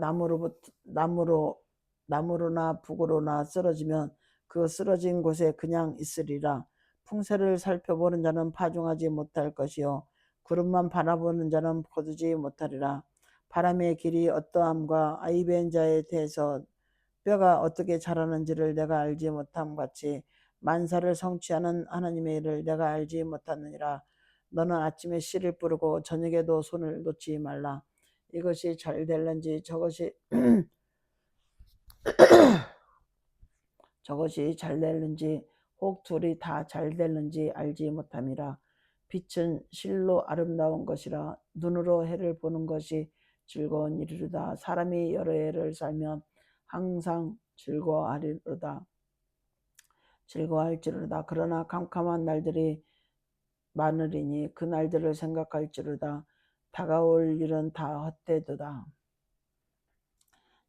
나무로나 북으로나 쓰러지면 그 쓰러진 곳에 그냥 있으리라. 풍세를 살펴보는 자는 파종하지 못할 것이요 구름만 바라보는 자는 거두지 못하리라. 바람의 길이 어떠함과 아이벤자에 대해서 뼈가 어떻게 자라는지를 내가 알지 못함 같이 만사를 성취하는 하나님의 일을 내가 알지 못하느니라. 너는 아침에 씨를 뿌리고 저녁에도 손을 놓지 말라. 이것이 잘 될는지 저것이 잘 될는지 혹 둘이 다 잘 될는지 알지 못함이라. 빛은 실로 아름다운 것이라. 눈으로 해를 보는 것이 즐거운 일이로다. 사람이 여러 해를 살면 항상 즐거워할지로다. 그러나 캄캄한 날들이 많으리니 그 날들을 생각할지로다. 다가올 일은 다 헛되도다.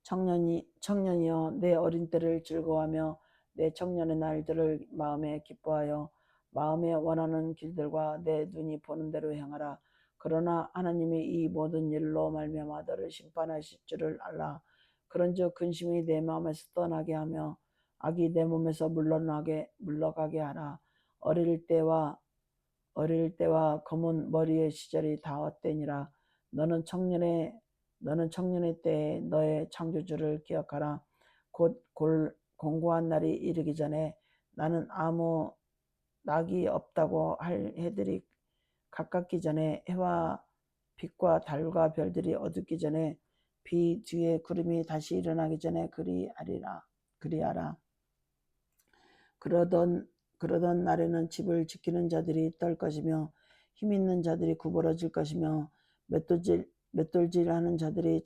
청년이여 내 어린 때를 즐거워하며 내 청년의 날들을 마음에 기뻐하여 마음에 원하는 길들과 내 눈이 보는 대로 행하라. 그러나 하나님이 이 모든 일로 말미암아 너를 심판하실 줄을 알라. 그런즉 근심이 내 마음에서 떠나게 하며 악이 내 몸에서 물러가게 하라. 어릴 때와 검은 머리의 시절이 다 헛되니라. 너는 청년의 때에 너의 창조주를 기억하라. 곧 공고한 날이 이르기 전에 나는 아무 낙이 없다고 할 해들이 가깝기 전에 해와 빛과 달과 별들이 어둡기 전에 비 뒤에 구름이 다시 일어나기 전에 그리하라. 그러던 날에는 집을 지키는 자들이 떨 것이며 힘 있는 자들이 구부러질 것이며 맷돌질하는 자들이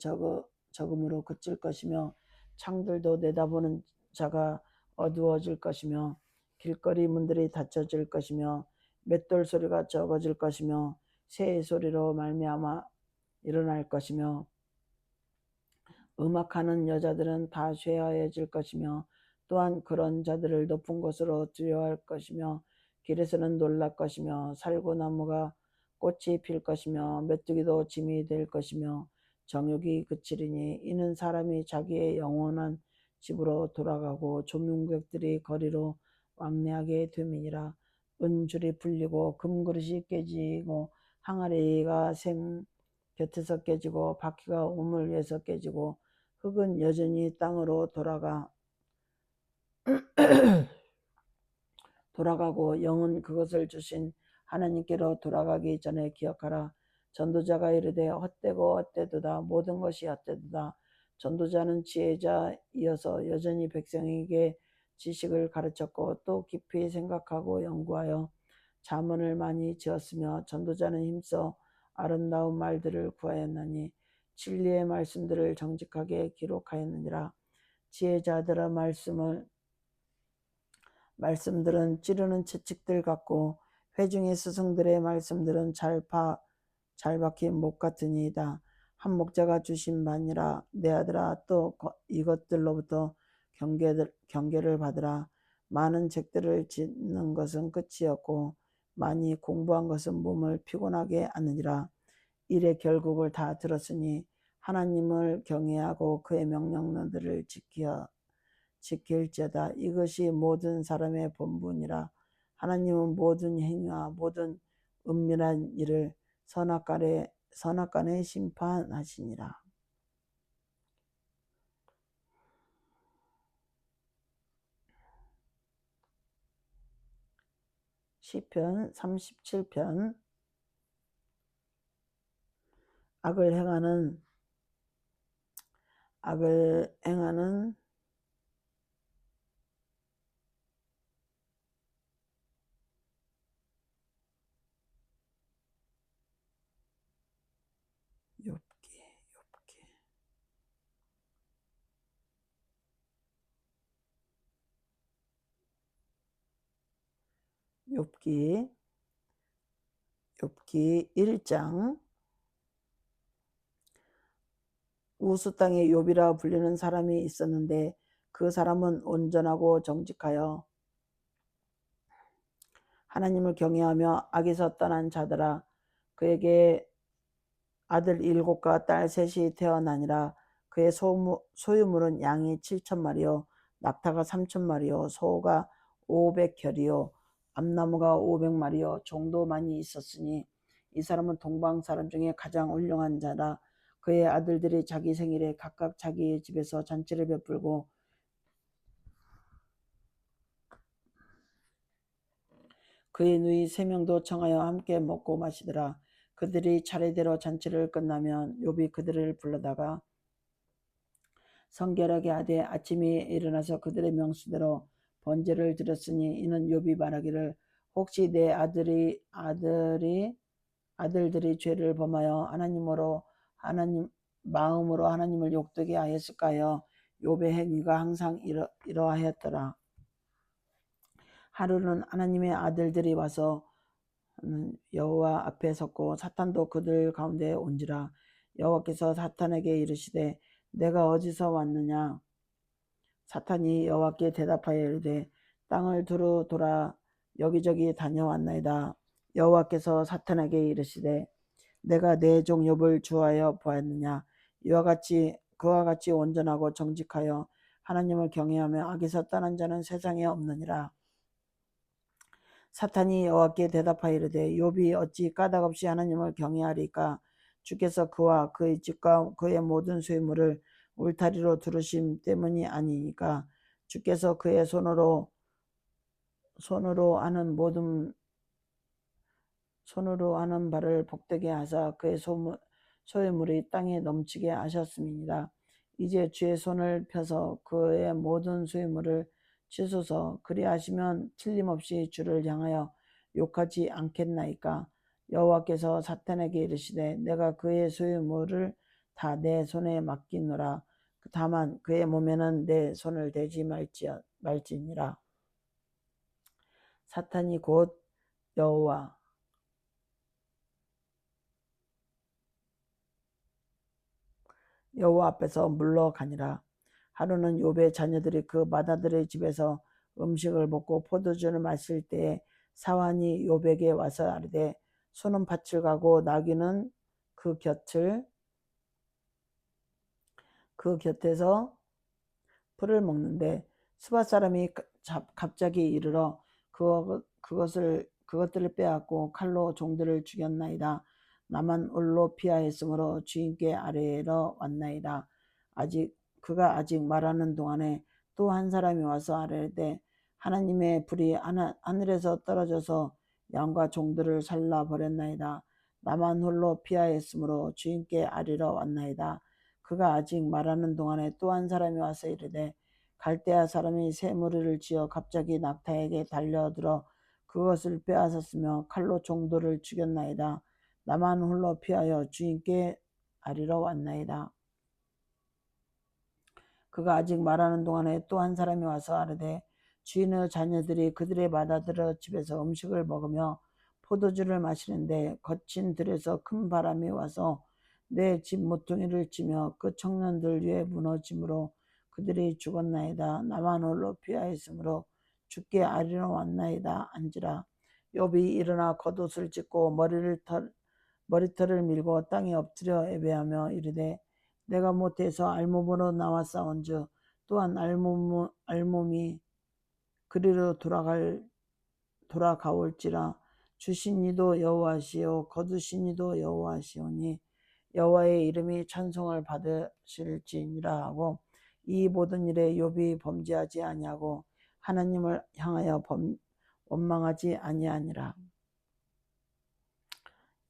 적음으로 그칠 것이며 창들도 내다보는 자가 어두워질 것이며 길거리 문들이 닫혀질 것이며 맷돌 소리가 적어질 것이며 새의 소리로 말미암아 일어날 것이며 음악하는 여자들은 다 쇠하여질 것이며 또한 그런 자들을 높은 곳으로 두려워할 것이며 길에서는 놀랄 것이며 살구나무가 꽃이 필 것이며 메뚜기도 짐이 될 것이며 정욕이 그치리니 이는 사람이 자기의 영원한 집으로 돌아가고 조문객들이 거리로 왕래하게 됨이니라. 은줄이 풀리고 금그릇이 깨지고 항아리가 샘 곁에서 깨지고 바퀴가 우물 위에서 깨지고 흙은 여전히 땅으로 돌아가고 영은 그것을 주신 하나님께로 돌아가기 전에 기억하라. 전도자가 이르되 헛되고 헛되도다. 모든 것이 헛되도다. 전도자는 지혜자이어서 여전히 백성에게 지식을 가르쳤고 또 깊이 생각하고 연구하여 자문을 많이 지었으며 전도자는 힘써 아름다운 말들을 구하였나니 진리의 말씀들을 정직하게 기록하였느니라. 지혜자들의 말씀들은 찌르는 채찍들 같고 회중의 스승들의 말씀들은 잘 박힌 목 같으니이다. 한 목자가 주신 바니라. 내 아들아, 또 이것들로부터 경계를 받으라. 많은 책들을 짓는 것은 끝이 없고 많이 공부한 것은 몸을 피곤하게 하느니라. 일의 결국을 다 들었으니 하나님을 경외하고 그의 명령들을 지킬지어다. 이것이 모든 사람의 본분이라. 하나님은 모든 행위와 모든 은밀한 일을 선악간에 심판하시니라. 시편 37편. 악을 행하는 욥기 1장. 우스 땅에 욥이라 불리는 사람이 있었는데 그 사람은 온전하고 정직하여 하나님을 경외하며 악에서 떠난 자더라. 그에게 아들 7과 딸 3이 태어나니라. 그의 소유물은 양이 7,000마리요 낙타가 3,000마리요 소가 500결이요 암나무가 500마리요 종도 많이 있었으니 이 사람은 동방 사람 중에 가장 훌륭한 자라. 그의 아들들이 자기 생일에 각각 자기 집에서 잔치를 베풀고 그의 누이 3명도 청하여 함께 먹고 마시더라. 그들이 차례대로 잔치를 끝나면 욥이 그들을 불러다가 성결하게 하되 아침에 일어나서 그들의 명수대로 번제를 드렸으니 이는 욥이 말하기를 혹시 내 아들들이 죄를 범하여 마음으로 하나님을 욕되게 하였을까요? 욥의 행위가 항상 이러하였더라. 하루는 하나님의 아들들이 와서 여호와 앞에 섰고 사탄도 그들 가운데 온지라. 여호와께서 사탄에게 이르시되 내가 어디서 왔느냐? 사탄이 여호와께 대답하여 이르되 땅을 두루 돌아 여기저기 다녀왔나이다. 여호와께서 사탄에게 이르시되 내가 내 종 욥을 주하여 보았느냐? 그와 같이 온전하고 정직하여 하나님을 경외하며 악에서 떠난 자는 세상에 없느니라. 사탄이 여호와께 대답하여 이르되 욥이 어찌 까닭없이 하나님을 경외하리까? 주께서 그와 그의 집과 그의 모든 소유물을 울타리로 두르심 때문이 아니니까. 주께서 그의 손으로 하는 바를 복되게 하사 그의 소유물이 땅에 넘치게 하셨음이니라. 이제 주의 손을 펴서 그의 모든 소유물을 치소서. 그리하시면 틀림없이 주를 향하여 욕하지 않겠나이까? 여호와께서 사탄에게 이르시되 내가 그의 소유물을 다 내 손에 맡기노라. 다만 그의 몸에는 내 손을 대지 말지니라. 사탄이 곧 여호와 앞에서 물러가니라. 하루는 욥의 자녀들이 그 맏아들의 집에서 음식을 먹고 포도주를 마실 때에 사환이 욥에게 와서 아뢰되 소는 밭을 가고 나귀는 그 곁에서 풀을 먹는데 스바 사람이 갑자기 이르러 그것들을 빼앗고 칼로 종들을 죽였나이다. 나만 홀로 피하였으므로 주인께 아뢰러 왔나이다. 그가 아직 말하는 동안에 또 한 사람이 와서 아뢰되 하나님의 불이 하늘에서 떨어져서 양과 종들을 살라 버렸나이다. 나만 홀로 피하였으므로 주인께 아뢰러 왔나이다. 그가 아직 말하는 동안에 또 한 사람이 와서 이르되 갈대아 사람이 새 무리를 지어 갑자기 낙타에게 달려들어 그것을 빼앗았으며 칼로 종들을 죽였나이다. 나만 홀로 피하여 주인께 아뢰러 왔나이다. 그가 아직 말하는 동안에 또 한 사람이 와서 아뢰되 주인의 자녀들이 그들의 맏아들의 집에서 음식을 먹으며 포도주를 마시는데 거친 들에서 큰 바람이 와서 내 집 모퉁이를 치며 그 청년들 위에 무너짐으로 그들이 죽었나이다. 나만 홀로 피하였으므로 주께 아뢰러 왔나이다 한지라. 욥이 일어나 겉옷을 찢고 머리털을 밀고 땅에 엎드려 예배하며 이르되 내가 못해서 알몸으로 나와 싸운즉 또한 알몸이 그리로 돌아가올지라. 주신 이도 여호와시요 거두신 이도 여호와시오니 여호와의 이름이 찬송을 받으실지니라 하고 이 모든 일에 욥이 범죄하지 아니하고 하나님을 향하여 원망하지 아니하니라.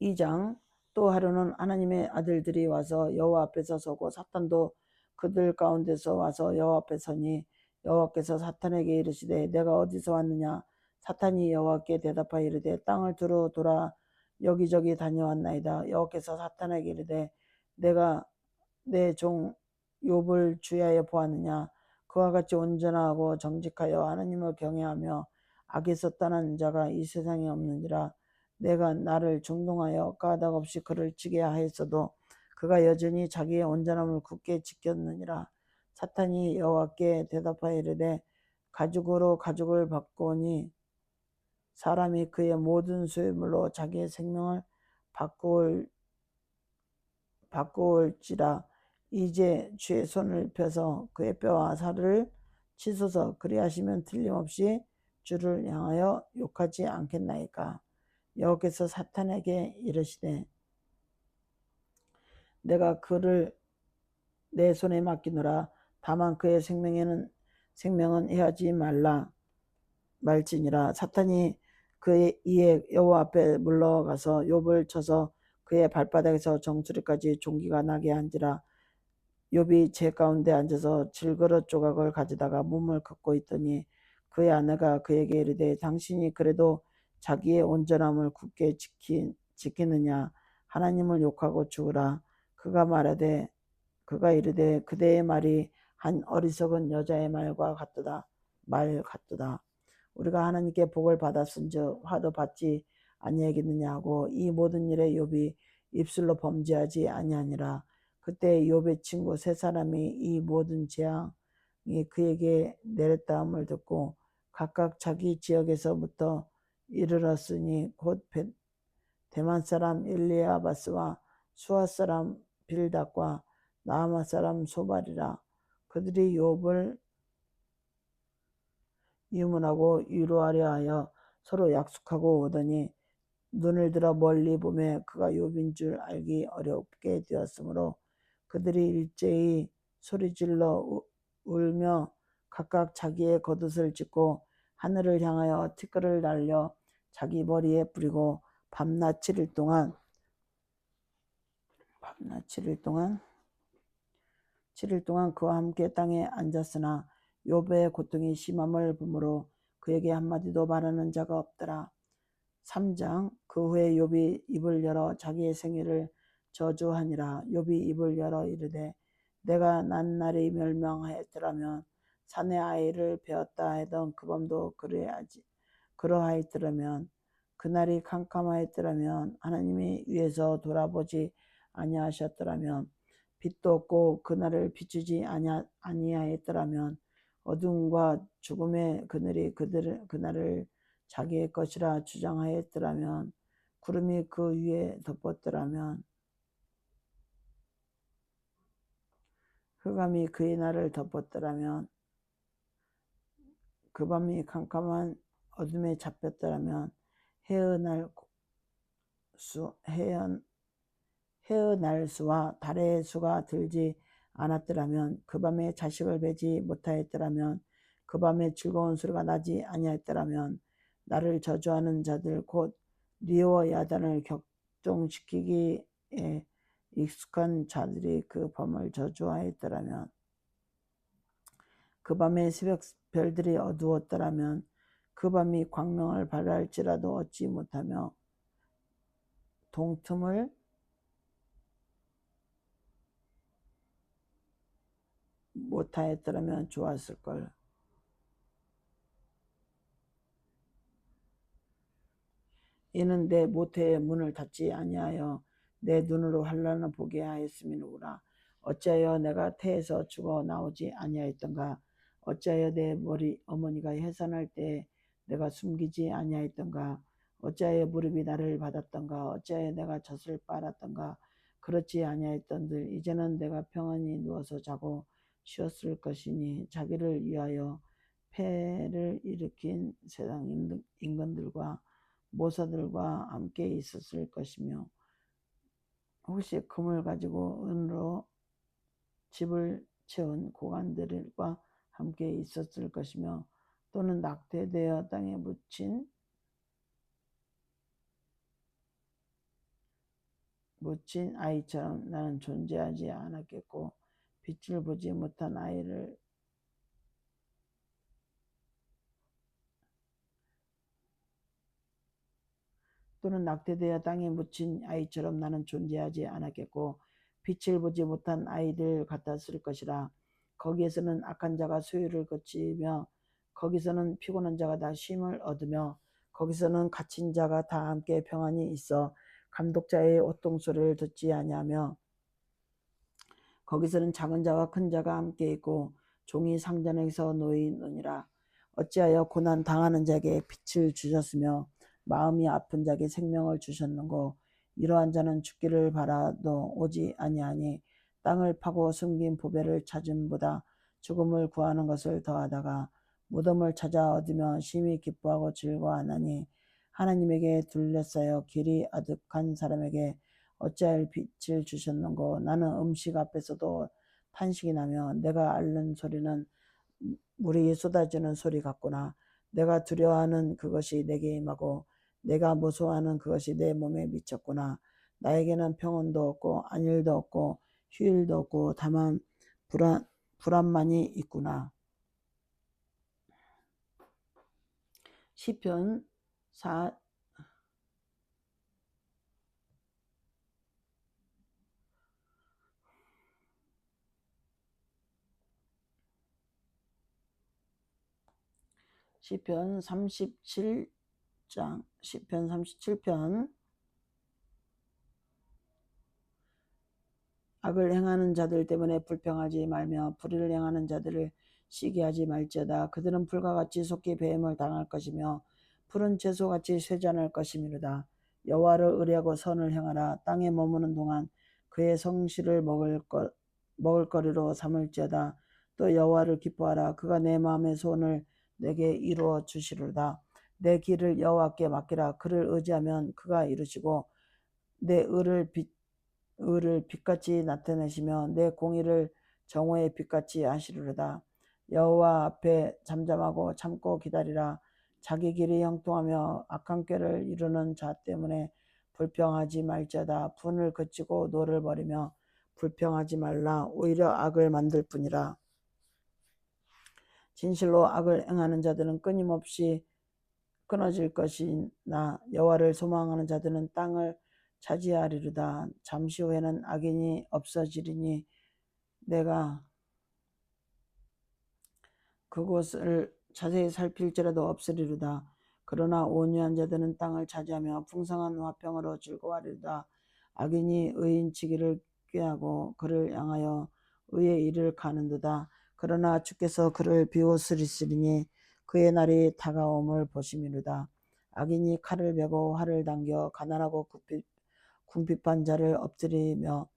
2장. 또 하루는 하나님의 아들들이 와서 여호와 앞에서 서고 사탄도 그들 가운데서 와서 여호와 앞에 서니 여호와께서 사탄에게 이르시되 내가 어디서 왔느냐? 사탄이 여호와께 대답하여 이르되 땅을 두루 돌아 여기저기 다녀왔나이다. 여호와께서 사탄에게 이르되 내가 내 종 욥을 주의하여 보았느냐? 그와 같이 온전하고 정직하여 하나님을 경외하며 악에서 떠난 자가 이 세상에 없느니라. 내가 나를 중동하여 까닭없이 그를 치게 하였어도 그가 여전히 자기의 온전함을 굳게 지켰느니라. 사탄이 여호와께 대답하여 이르되 가죽으로 가죽을 바꾸니 사람이 그의 모든 소유물로 자기의 생명을 바꾸올지라. 이제 주의 손을 펴서 그의 뼈와 살을 치소서. 그리하시면 틀림없이 주를 향하여 욕하지 않겠나이까? 여호와께서 사탄에게 이르시되 내가 그를 내 손에 맡기노라. 다만 그의 생명은 해하지 말지니라. 사탄이 그의 이에 여호와 앞에 물러가서 욥을 쳐서 그의 발바닥에서 정수리까지 종기가 나게 한지라. 욥이 제 가운데 앉아서 질그릇 조각을 가져다가 몸을 긋고 있더니 그의 아내가 그에게 이르되 당신이 그래도 자기의 온전함을 굳게 지키느냐? 하나님을 욕하고 죽으라. 그가 이르되 그대의 말이 한 어리석은 여자의 말 같도다. 우리가 하나님께 복을 받았은즉 화도 받지 아니하겠느냐 하고 이 모든 일에 욥이 입술로 범죄하지 아니하니라. 그때 욥의 친구 세 사람이 이 모든 재앙이 그에게 내렸다함을 듣고 각각 자기 지역에서부터 이르렀으니 곧 대만 사람 엘리아바스와 수아 사람 빌닷과 나아마 사람 소발이라. 그들이 욥을 유문하고 위로하려 하여 서로 약속하고 오더니 눈을 들어 멀리 보매 그가 욥인 줄 알기 어렵게 되었으므로 그들이 일제히 소리질러 울며 각각 자기의 겉옷을 찢고 하늘을 향하여 티끌을 날려 자기 머리에 뿌리고 밤낮 7일 동안 7일 동안 그와 함께 땅에 앉았으나 욥의 고통이 심함을 보므로 그에게 한마디도 말하는 자가 없더라. 3장. 그 후에 욥이 입을 열어 자기의 생애를 저주하니라. 욥이 입을 열어 이르되 내가 난 날이 멸망하였더라면 사내 아이를 배었다 하던 그 밤도 그러하였더라면 그날이 캄캄하였더라면 하나님이 위에서 돌아보지 아니하셨더라면 빛도 없고 그날을 비추지 아니하였더라면 어둠과 죽음의 그늘이 그날을 자기의 것이라 주장하였더라면 구름이 그 위에 덮었더라면 흑암이 그의 날을 덮었더라면 그 밤이 캄캄한 어둠에 잡혔더라면 해의 날수와 달의 수가 들지 않았더라면 그 밤에 자식을 배지 못하였더라면 그 밤에 즐거운 소리가 나지 아니하였더라면 나를 저주하는 자들 곧 리오와 야단을 격동시키기에 익숙한 자들이 그 밤을 저주하였더라면 그 밤에 새벽 별들이 어두웠더라면 그 밤이 광명을 발할지라도 얻지 못하며 동틈을 못하였더라면 좋았을걸. 이는 내 모태의 문을 닫지 아니하여 내 눈으로 환난을 보게 하였음이니라. 어찌하여 내가 태에서 죽어 나오지 아니하였던가. 어찌하여 내 어머니가 해산할 때에 내가 숨기지 아니하였던가. 어찌하여 무릎이 나를 받았던가. 어찌하여 내가 젖을 빨았던가. 그렇지 아니하였던들 이제는 내가 평안히 누워서 자고 쉬었을 것이니 자기를 위하여 폐를 일으킨 세상 임금들과 모사들과 함께 있었을 것이며 혹시 금을 가지고 은으로 집을 채운 고관들과 함께 있었을 것이며 또는 낙태되어 땅에 묻힌 아이처럼 나는 존재하지 않았겠고 빛을 보지 못한 아이를 또는 낙태되어 땅에 묻힌 아이처럼 나는 존재하지 않았겠고 빛을 보지 못한 아이들 같았을 것이라. 거기에서는 악한 자가 소유를 거치며 거기서는 피곤한 자가 다 쉼을 얻으며 거기서는 갇힌 자가 다 함께 평안히 있어 감독자의 호통소리를 듣지 아니하며 거기서는 작은 자와 큰 자가 함께 있고 종이 상전에서 놓이느니라. 어찌하여 고난 당하는 자에게 빛을 주셨으며 마음이 아픈 자에게 생명을 주셨는고. 이러한 자는 죽기를 바라도 오지 아니하니 땅을 파고 숨긴 보배를 찾음보다 죽음을 구하는 것을 더하다가 무덤을 찾아 얻으며 심히 기뻐하고 즐거워하나니 하나님에게 둘러싸여 길이 아득한 사람에게 어찌할 빛을 주셨는고. 나는 음식 앞에서도 탄식이 나며 내가 앓는 소리는 물이 쏟아지는 소리 같구나. 내가 두려워하는 그것이 내게 임하고 내가 무서워하는 그것이 내 몸에 미쳤구나. 나에게는 평온도 없고 안일도 없고 휴일도 없고 다만 불안만이 있구나. 시편 37편 악을 행하는 자들 때문에 불평하지 말며 불의를 행하는 자들을 시기하지 말지어다. 그들은 불과 같이 속히 배임을 당할 것이며 푸른 채소같이 쇠잔할 것이미로다. 여호와를 의뢰하고 선을 행하라. 땅에 머무는 동안 그의 성실을 먹을거리로 삼을지어다. 또 여호와를 기뻐하라. 그가 내 마음의 소원을 내게 이루어 주시리로다. 내 길을 여호와께 맡기라. 그를 의지하면 그가 이루시고 내 의를 빛같이 나타내시며 내 공의를 정오의 빛같이 하시리로다. 여호와 앞에 잠잠하고 참고 기다리라. 자기 길이 형통하며 악한 꾀를 이루는 자 때문에 불평하지 말지어다. 분을 그치고 노를 버리며 불평하지 말라. 오히려 악을 만들 뿐이라. 진실로 악을 행하는 자들은 끊임없이 끊어질 것이나 여호와를 소망하는 자들은 땅을 차지하리로다. 잠시 후에는 악인이 없어지리니 내가 그곳을 자세히 살필지라도 없으리로다. 그러나 온유한 자들은 땅을 차지하며 풍성한 화평으로 즐거워하리로다. 악인이 의인치기를 꾀하고 그를 향하여 의의 일을 가는도다. 그러나 주께서 그를 비웃으시리니 그의 날이 다가옴을 보심이로다. 악인이 칼을 베고 활을 당겨 가난하고 궁핍한 자를 엎드리며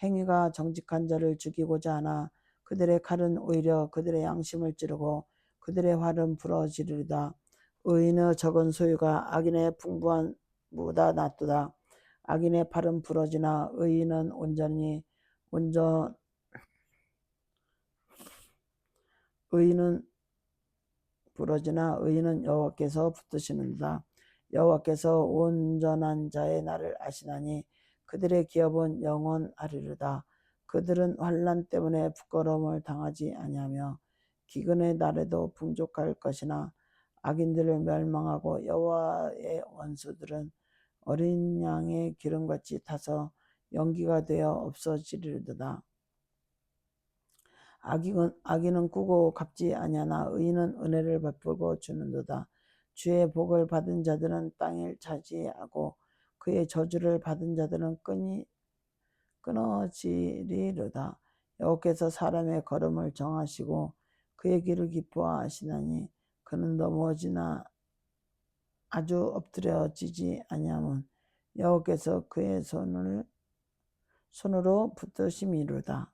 행위가 정직한 자를 죽이고자 하나 그들의 칼은 오히려 그들의 양심을 찌르고 그들의 활은 부러지리로다. 의인의 적은 소유가 악인의 풍부한 무보다 낫도다. 악인의 팔은 부러지나 의인은 의인은 부러지나 의인은 여호와께서 붙드시는도다. 여호와께서 온전한 자의 날을 아시나니 그들의 기업은 영원하리로다. 그들은 환난 때문에 부끄러움을 당하지 아니하며 기근의 날에도 풍족할 것이나 악인들을 멸망하고 여호와의 원수들은 어린 양의 기름같이 타서 연기가 되어 없어지리로다. 악인은 꾸고 갚지 아니하나 의인은 은혜를 베풀고 주는도다. 주의 복을 받은 자들은 땅을 차지하고 그의 저주를 받은 자들은 끊어지리로다. 여호와께서 사람의 걸음을 정하시고 그의 길을 기뻐하시나니 그는 넘어지나 아주 엎드려지지 아니함은 여호와께서 그의 손으로 붙드심이로다.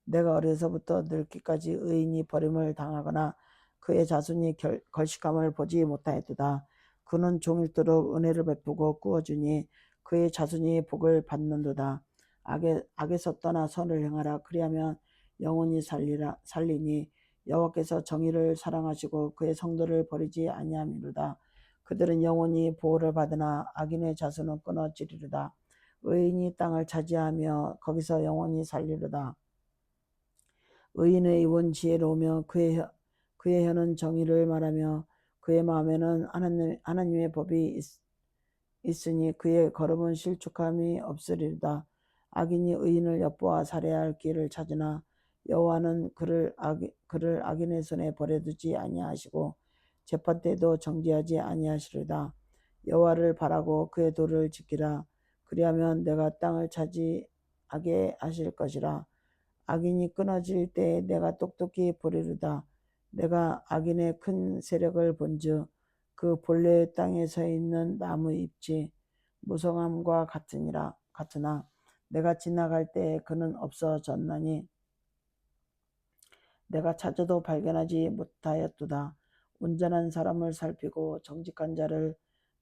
내가 어려서부터 늙기까지 의인이 버림을 당하거나 그의 자손이 걸식함을 보지 못하였도다. 그는 종일토록 은혜를 베푸고 꾸어주니 그의 자손이 복을 받는도다. 악에서 떠나 선을 행하라. 그리하면 영원히 살리니 여호와께서 정의를 사랑하시고 그의 성도를 버리지 아니함이로다. 그들은 영원히 보호를 받으나 악인의 자손은 끊어지리로다. 의인이 땅을 차지하며 거기서 영원히 살리로다. 의인의 입은 지혜로우며 그의 혀는 정의를 말하며 그의 마음에는 하나님의 법이 있으니 그의 걸음은 실족함이 없으리로다. 악인이 의인을 엿보아 살해할 기회를 찾으나 여호와는 그를 악인의 손에 버려두지 아니하시고 재판 때도 정죄하지 아니하시리로다. 여호와를 바라고 그의 도를 지키라. 그리하면 내가 땅을 차지하게 하실 것이라. 악인이 끊어질 때에 내가 똑똑히 보리로다. 내가 악인의 큰 세력을 본즉 그 본래 땅에 서 있는 나무 잎이 무성함과 같으나 내가 지나갈 때에 그는 없어졌나니 내가 찾아도 발견하지 못하였도다. 온전한 사람을 살피고 정직한 자를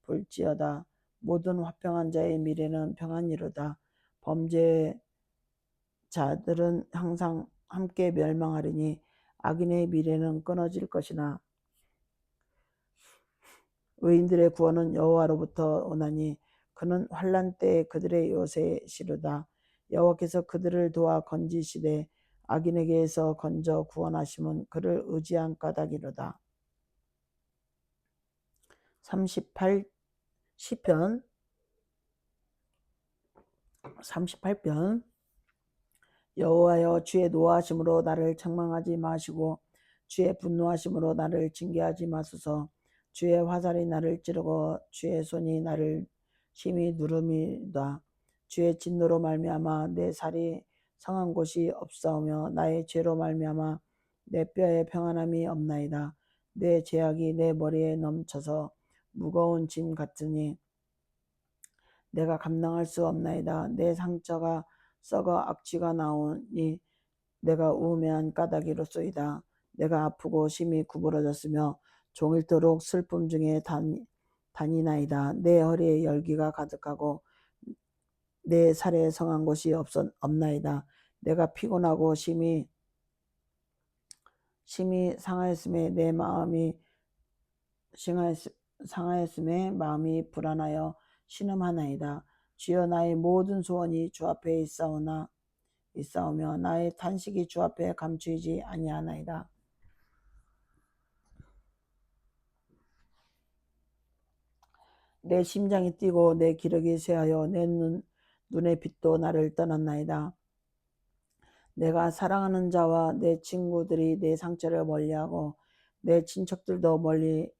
볼지어다. 모든 화평한 자의 미래는 평안이로다. 범죄 자들은 항상 함께 멸망하리니 악인의 미래는 끊어질 것이나 의인들의 구원은 여호와로부터 오나니 그는 환난 때에 그들의 요새시로다. 여호와께서 그들을 도와 건지시되 악인에게서 건져 구원하심은 그를 의지한 까닭이로다. 38편 38편 여호와여 주의 노하심으로 나를 책망하지 마시고 주의 분노하심으로 나를 징계하지 마소서. 주의 화살이 나를 찌르고 주의 손이 나를 심히 누름이다. 주의 진노로 말미암아 내 살이 성한 곳이 없사오며 나의 죄로 말미암아 내 뼈에 평안함이 없나이다. 내 죄악이 내 머리에 넘쳐서 무거운 짐 같으니 내가 감당할 수 없나이다. 내 상처가 썩어 악취가 나오니 내가 우매한 까닭이로소이다. 내가 아프고 심히 구부러졌으며 종일토록 슬픔 중에 다니나이다. 내 허리에 열기가 가득하고 내 살에 성한 곳이 없나이다. 내가 피곤하고 심히 상하였음에 내 마음이 상하였음에 마음이 불안하여 신음하나이다. 주여, 나의 모든 소원이 주 앞에 있사오며 나의 탄식이 주 앞에 감추이지 아니하나이다. 내 심장이 뛰고 내 기력이 쇠하여 내 눈의 빛도 나를 떠났나이다. 내가 사랑하는 자와 내 친구들이 내 상처를 멀리하고 내 친척들도 멀리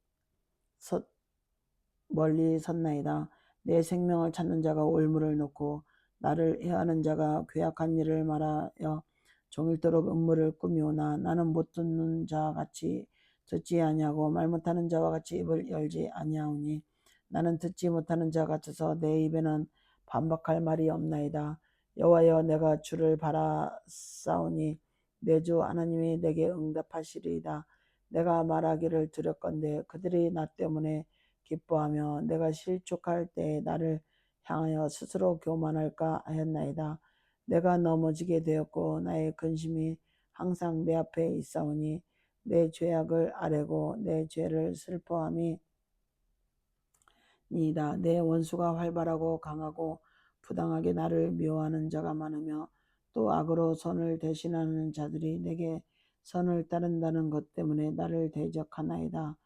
섰나이다. 내 생명을 찾는 자가 올무를 놓고 나를 해하는 자가 괴악한 일을 말하여 종일토록 음모를 꾸미오나 나는 못 듣는 자 같이 듣지 아니하고 말 못하는 자와 같이 입을 열지 아니하오니 나는 듣지 못하는 자 같아서 내 입에는 반박할 말이 없나이다. 여호와여, 내가 주를 바라싸우니 내 주 하나님이 내게 응답하시리이다. 내가 말하기를 두렵건대 그들이 나 때문에 기뻐하며 내가 실족할 때에 나를 향하여 스스로 교만할까 하였나이다. 내가 넘어지게 되었고 나의 근심이 항상 내 앞에 있사오니 내 죄악을 아뢰고 내 죄를 슬퍼함이니이다. 내 원수가 활발하고 강하고 부당하게 나를 미워하는 자가 많으며 또 악으로 선을 대신하는 자들이 내게 선을 따른다는 것 때문에 나를 대적하나이다.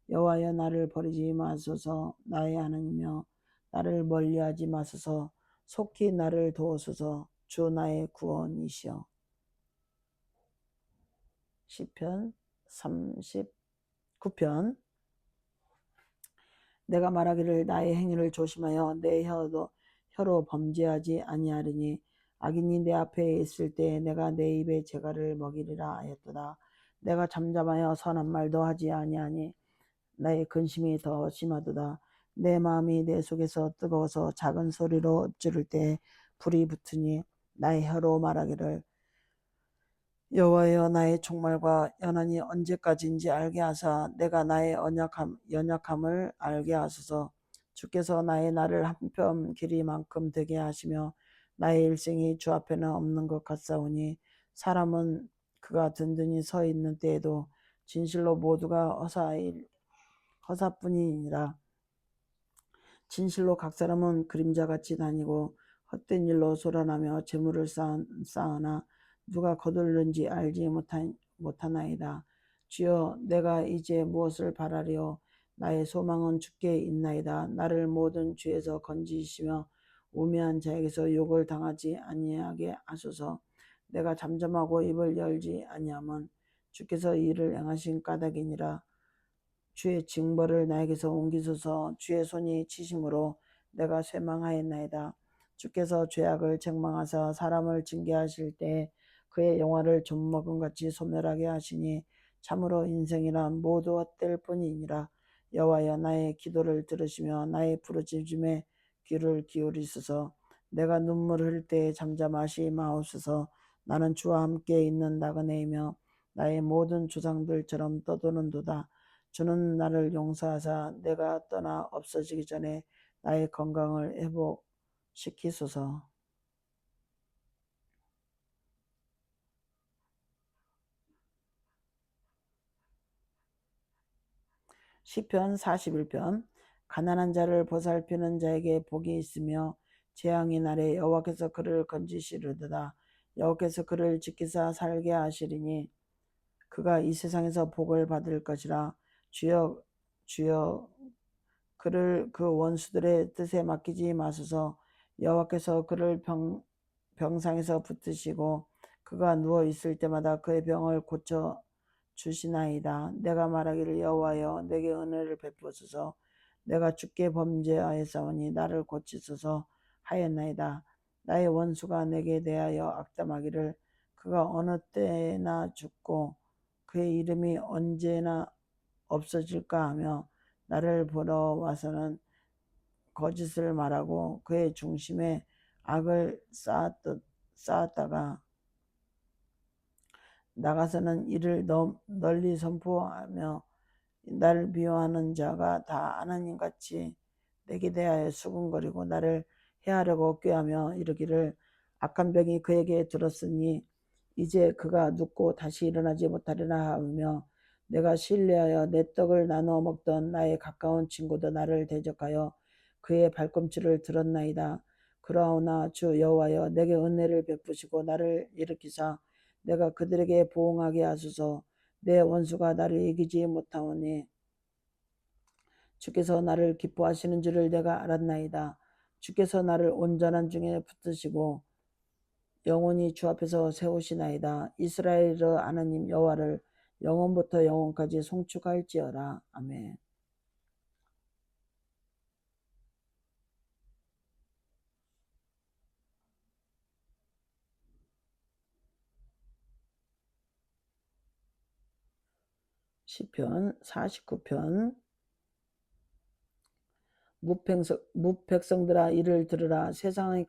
여호와여, 나를 버리지 마소서. 나의 하나님이여, 나를 멀리하지 마소서. 속히 나를 도우소서. 주 나의 구원이시여. 시편 39편. 내가 말하기를 나의 행위를 조심하여 내 혀로 범죄하지 아니하리니 악인이 내 앞에 있을 때 내가 내 입에 재갈을 먹이리라 하였도다. 내가 잠잠하여 선한 말도 하지 아니하니 나의 근심이 더 심하도다. 내 마음이 내 속에서 뜨거워서 작은 소리로 읊조릴 때 불이 붙으니 나의 혀로 말하기를 여호와여, 나의 종말과 연한이 언제까지인지 알게 하사 내가 나의 연약함을 알게 하소서. 주께서 나의 날을 한뼘 길이만큼 되게 하시며 나의 일생이 주 앞에는 없는 것 같사오니 사람은 그가 든든히 서 있는 때에도 진실로 모두가 허사뿐이니라. 진실로 각 사람은 그림자같이 다니고 헛된 일로 소란하며 재물을 쌓으나 누가 거둘는지 알지 못하나이다. 주여, 내가 이제 무엇을 바라리요? 나의 소망은 주께 있나이다. 나를 모든 죄에서 건지시며 우매한 자에게서 욕을 당하지 아니하게 하소서. 내가 잠잠하고 입을 열지 아니함은 주께서 이를 행하신 까닭이니라. 주의 징벌을 나에게서 옮기소서. 주의 손이 치심으로 내가 쇠망하였나이다. 주께서 죄악을 책망하사 사람을 징계하실 때 그의 영화를 좀먹음같이 소멸하게 하시니 참으로 인생이란 모두 헛될 뿐이니라. 여호와여, 나의 기도를 들으시며 나의 부르짖음에 귀를 기울이소서. 내가 눈물 흘릴 때 잠잠하시 마옵소서. 나는 주와 함께 있는 나그네이며 나의 모든 조상들처럼 떠도는도다. 주는 나를 용서하사 내가 떠나 없어지기 전에 나의 건강을 회복시키소서. 시편 41편. 가난한 자를 보살피는 자에게 복이 있으며 재앙의 날에 여호와께서 그를 건지시리로다. 여호와께서 그를 지키사 살게 하시리니 그가 이 세상에서 복을 받을 것이라. 주여, 주여, 그를 그 원수들의 뜻에 맡기지 마소서. 여호와께서 그를 병상에서 붙드시고 그가 누워 있을 때마다 그의 병을 고쳐 주시나이다. 내가 말하기를 여호와여, 내게 은혜를 베푸소서. 내가 주께 범죄하였사오니 나를 고치소서 하였나이다. 나의 원수가 내게 대하여 악담하기를 그가 어느 때나 죽고 그의 이름이 언제나 없어질까 하며 나를 보러 와서는 거짓을 말하고 그의 중심에 악을 쌓았다가 나가서는 이를 널리 선포하며 나를 미워하는 자가 다 하나님같이 내게 대하여 수군거리고 나를 해하려고 꾀하며 이르기를 악한 병이 그에게 들었으니 이제 그가 눕고 다시 일어나지 못하리라 하며 내가 신뢰하여 내 떡을 나누어 먹던 나의 가까운 친구도 나를 대적하여 그의 발꿈치를 들었나이다. 그러나 주 여호와여 내게 은혜를 베푸시고 나를 일으키사 내가 그들에게 보응하게 하소서. 내 원수가 나를 이기지 못하오니 주께서 나를 기뻐하시는 줄을 내가 알았나이다. 주께서 나를 온전한 중에 붙드시고 영원히 주 앞에서 세우시나이다. 이스라엘의 하나님 여호와를 영원부터 영원까지 송축할지어다. 아멘. 시편 49편 무백성들아 이를 들으라. 세상의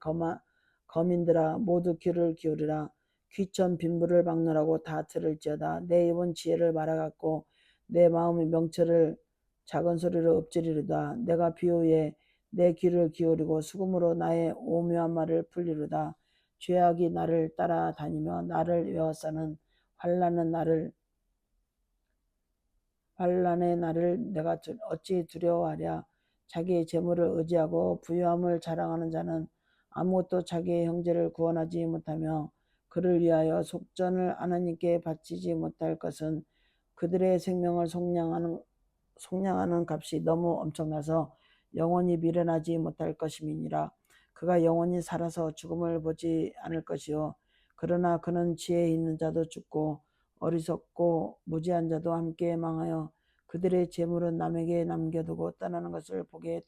거민들아 모두 귀를 기울이라. 귀천 빈부를 막론하고 다 들을지어다. 내 입은 지혜를 말하갖고 내 마음의 명철을 작은 소리로 엎지르리다. 내가 비유에 내 귀를 기울이고 수금으로 나의 오묘한 말을 풀리르다. 죄악이 나를 따라다니며 나를 에워싸는 환난의 날을 내가 어찌 두려워하랴. 자기의 재물을 의지하고 부유함을 자랑하는 자는 아무것도 자기의 형제를 구원하지 못하며 그를 위하여 속전을 하나님께 바치지 못할 것은 그들의 생명을 속량하는 값이 너무 엄청나서 영원히 미련하지 못할 것임이니라. 그가 영원히 살아서 죽음을 보지 않을 것이요 그러나 그는 지혜 있는 자도 죽고 어리석고 무지한 자도 함께 망하여 그들의 재물은 남에게 남겨두고 떠나는 것을 보게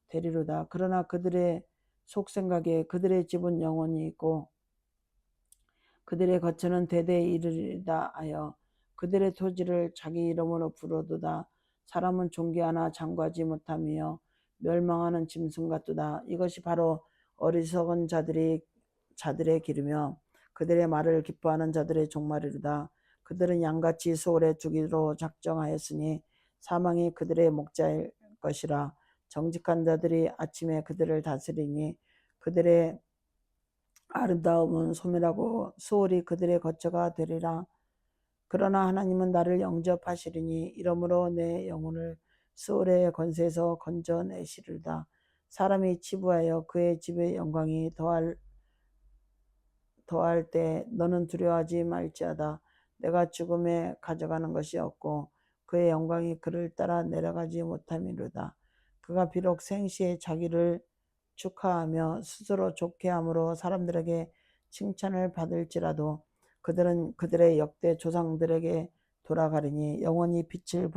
되리로다. 그러나 그들의 속생각에 그들의 집은 영원히 있고 그들의 거처는 대대에 이르리다 하여 그들의 토지를 자기 이름으로 부르도다. 사람은 존귀하나 장구하지 못하며 멸망하는 짐승 같도다. 이것이 바로 어리석은 자들의 길이며 그들의 말을 기뻐하는 자들의 종말이로다. 그들은 양같이 소홀에 두기로 작정하였으니 사망이 그들의 목자일 것이라. 정직한 자들이 아침에 그들을 다스리니 그들의 아름다움은 소멸하고 수월이 그들의 거처가 되리라. 그러나 하나님은 나를 영접하시리니 이러므로 내 영혼을 수월의 권세에서 건져내시리로다. 사람이 치부하여 그의 집의 영광이 더할 때 너는 두려워하지 말지어다. 내가 죽음에 가져가는 것이 없고 그의 영광이 그를 따라 내려가지 못함이로다. 그가 비록 생시에 자기를 축하하며 스스로 좋게 함으로 사람들에게 칭찬을 받을지라도 그들은 그들의 역대 조상들에게 돌아가리니 영원히 빛을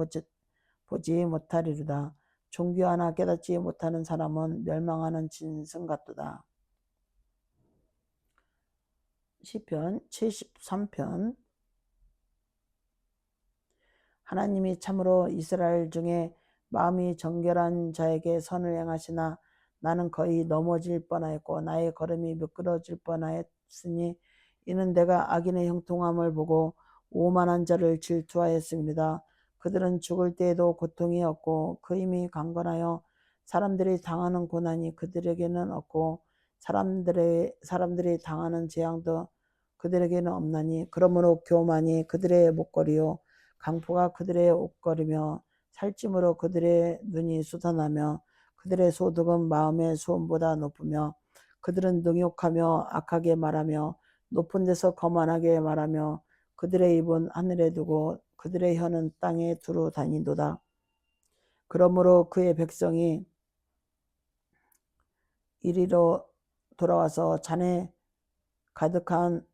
보지 못하리로다. 종교 하나 깨닫지 못하는 사람은 멸망하는 짐승 같도다. 시편 73편 하나님이 참으로 이스라엘 중에 마음이 정결한 자에게 선을 행하시나 나는 거의 넘어질 뻔하였고 나의 걸음이 미끄러질 뻔하였으니 이는 내가 악인의 형통함을 보고 오만한 자를 질투하였습니다. 그들은 죽을 때에도 고통이 없고 그 힘이 강건하여 사람들이 당하는 고난이 그들에게는 없고 사람들이 당하는 재앙도 그들에게는 없나니 그러므로 교만이 그들의 목걸이요 강포가 그들의 옷걸이며 살찜으로 그들의 눈이 솟아나며 그들의 소득은 마음의 수온보다 높으며 그들은 능욕하며 악하게 말하며 높은 데서 거만하게 말하며 그들의 입은 하늘에 두고 그들의 혀는 땅에 두루 다니도다. 그러므로 그의 백성이 이리로 돌아와서 잔에 가득한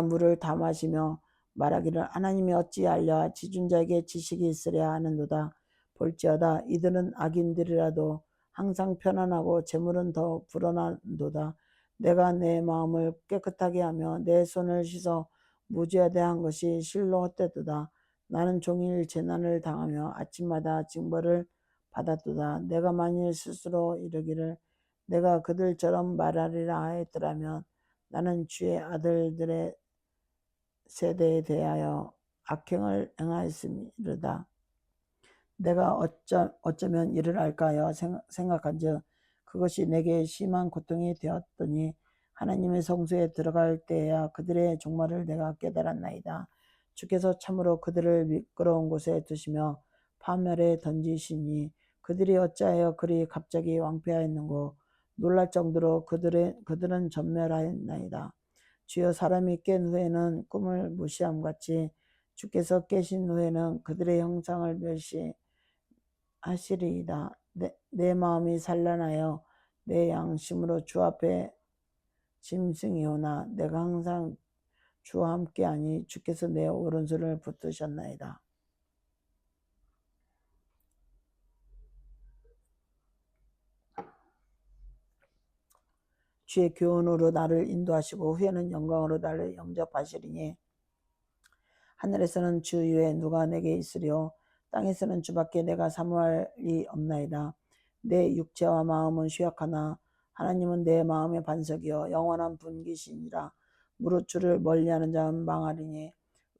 물을 다 마시며 말하기를 하나님이 어찌 알랴 지존자에게 지식이 있으랴 하는도다. 볼지어다 이들은 악인들이라도 항상 편안하고 재물은 더 불어난도다. 내가 내 마음을 깨끗하게 하며 내 손을 씻어 무죄하대한 것이 실로 헛되도다. 나는 종일 재난을 당하며 아침마다 징벌을 받았도다. 내가 만일 스스로 이르기를 내가 그들처럼 말하리라 하였더라면 나는 주의 아들들의 세대에 대하여 악행을 행하였음이로다. 내가 어쩌면 이를 알까 하여 생각한즉 그것이 내게 심한 고통이 되었더니 하나님의 성소에 들어갈 때에야 그들의 종말을 내가 깨달았나이다. 주께서 참으로 그들을 미끄러운 곳에 두시며 파멸에 던지시니 그들이 어찌하여 그리 갑자기 왕패하였는고 놀랄 정도로 그들은 전멸하였나이다. 주여, 사람이 깬 후에는 꿈을 무시함같이 주께서 깨신 후에는 그들의 형상을 멸시하시리이다. 내 마음이 산란하여 내 양심으로 주 앞에 짐승이오나 내가 항상 주와 함께하니 주께서 내 오른손을 붙드셨나이다. 주의 교훈으로 나를 인도하시고 후에는 영광으로 나를 영접하시리니 하늘에서는 주 외에 누가 내게 있으리요 땅에서는 주밖에 내가 사모할이 없나이다. 내 육체와 마음은 쇠약하나 하나님은 내 마음의 반석이요 영원한 분기시니라. 무릇 주를 멀리하는 자는 망하리니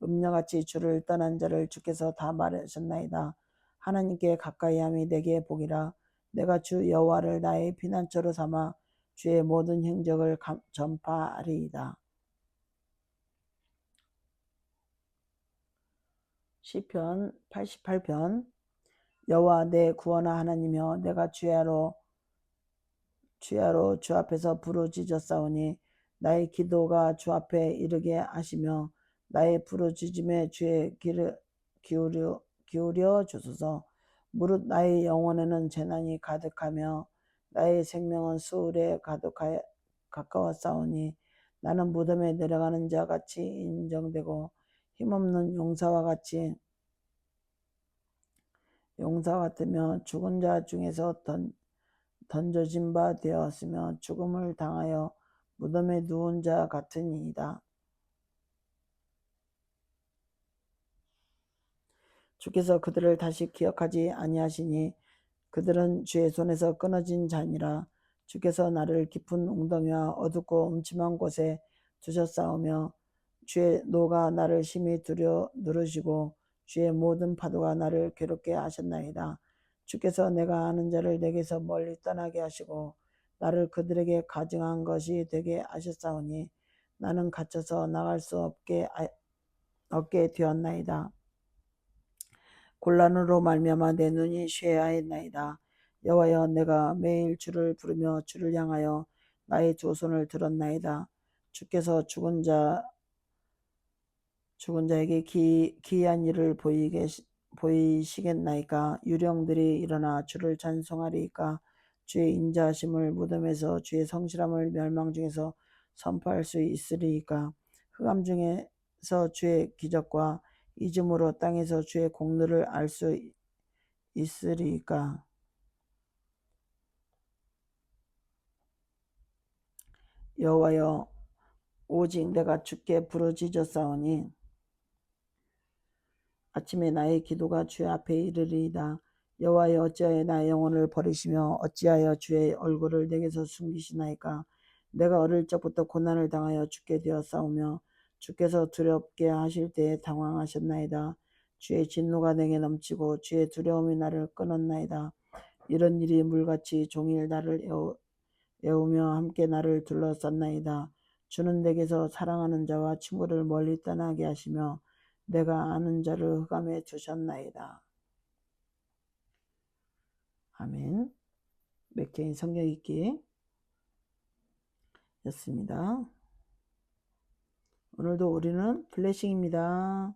음녀같이 주를 떠난 자를 주께서 다 말하셨나이다. 하나님께 가까이함이 내게 복이라. 내가 주 여호와를 나의 피난처로 삼아 주의 모든 행적을 전파하리이다. 시편 88편. 여호와 내 구원아 하나님이여, 내가 주야로 주 앞에서 부르짖었사오니 나의 기도가 주 앞에 이르게 하시며 나의 부르짖음에 주의 귀를 기울여 주소서. 무릇 나의 영혼에는 재난이 가득하며 나의 생명은 수울에 가까웠사오니 나는 무덤에 내려가는 자 같이 인정되고 힘없는 용사 같으며 죽은 자 중에서 던져진 바 되었으며 죽음을 당하여 무덤에 누운 자 같으니이다. 주께서 그들을 다시 기억하지 아니하시니 그들은 주의 손에서 끊어진 자니라. 주께서 나를 깊은 웅덩이와 어둡고 음침한 곳에 두셨사오며 주의 노가 나를 심히 누르시고 주의 모든 파도가 나를 괴롭게 하셨나이다. 주께서 내가 아는 자를 내게서 멀리 떠나게 하시고 나를 그들에게 가증한 것이 되게 하셨사오니 나는 갇혀서 나갈 수 없게 되었나이다. 곤란으로 말미암아 내 눈이 쇠하였나이다. 여호와여, 내가 매일 주를 부르며 주를 향하여 나의 두 손을 들었나이다. 주께서 죽은 자에게 기이한 일을 보이시겠나이까? 유령들이 일어나 주를 찬송하리이까? 주의 인자하심을 무덤에서 주의 성실함을 멸망 중에서 선포할 수 있으리이까? 흑암 중에서 주의 기적과 이즘으로 땅에서 주의 공로를 알 수 있으리이까? 여호와여, 오직 내가 주께 부르짖었사오니 아침에 나의 기도가 주의 앞에 이르리이다. 여호와여, 어찌하여 나의 영혼을 버리시며 어찌하여 주의 얼굴을 내게서 숨기시나이까? 내가 어릴 적부터 고난을 당하여 죽게 되었사오며 주께서 두렵게 하실 때에 당황하셨나이다. 주의 진노가 내게 넘치고 주의 두려움이 나를 끊었나이다. 이런 일이 물같이 종일 나를 애우며 함께 나를 둘러쌌나이다. 주는 내게서 사랑하는 자와 친구를 멀리 떠나게 하시며 내가 아는 자를 흑암에 두셨나이다. 아멘. 맥케인 성경 읽기 였습니다. 오늘도 우리는 블레싱입니다.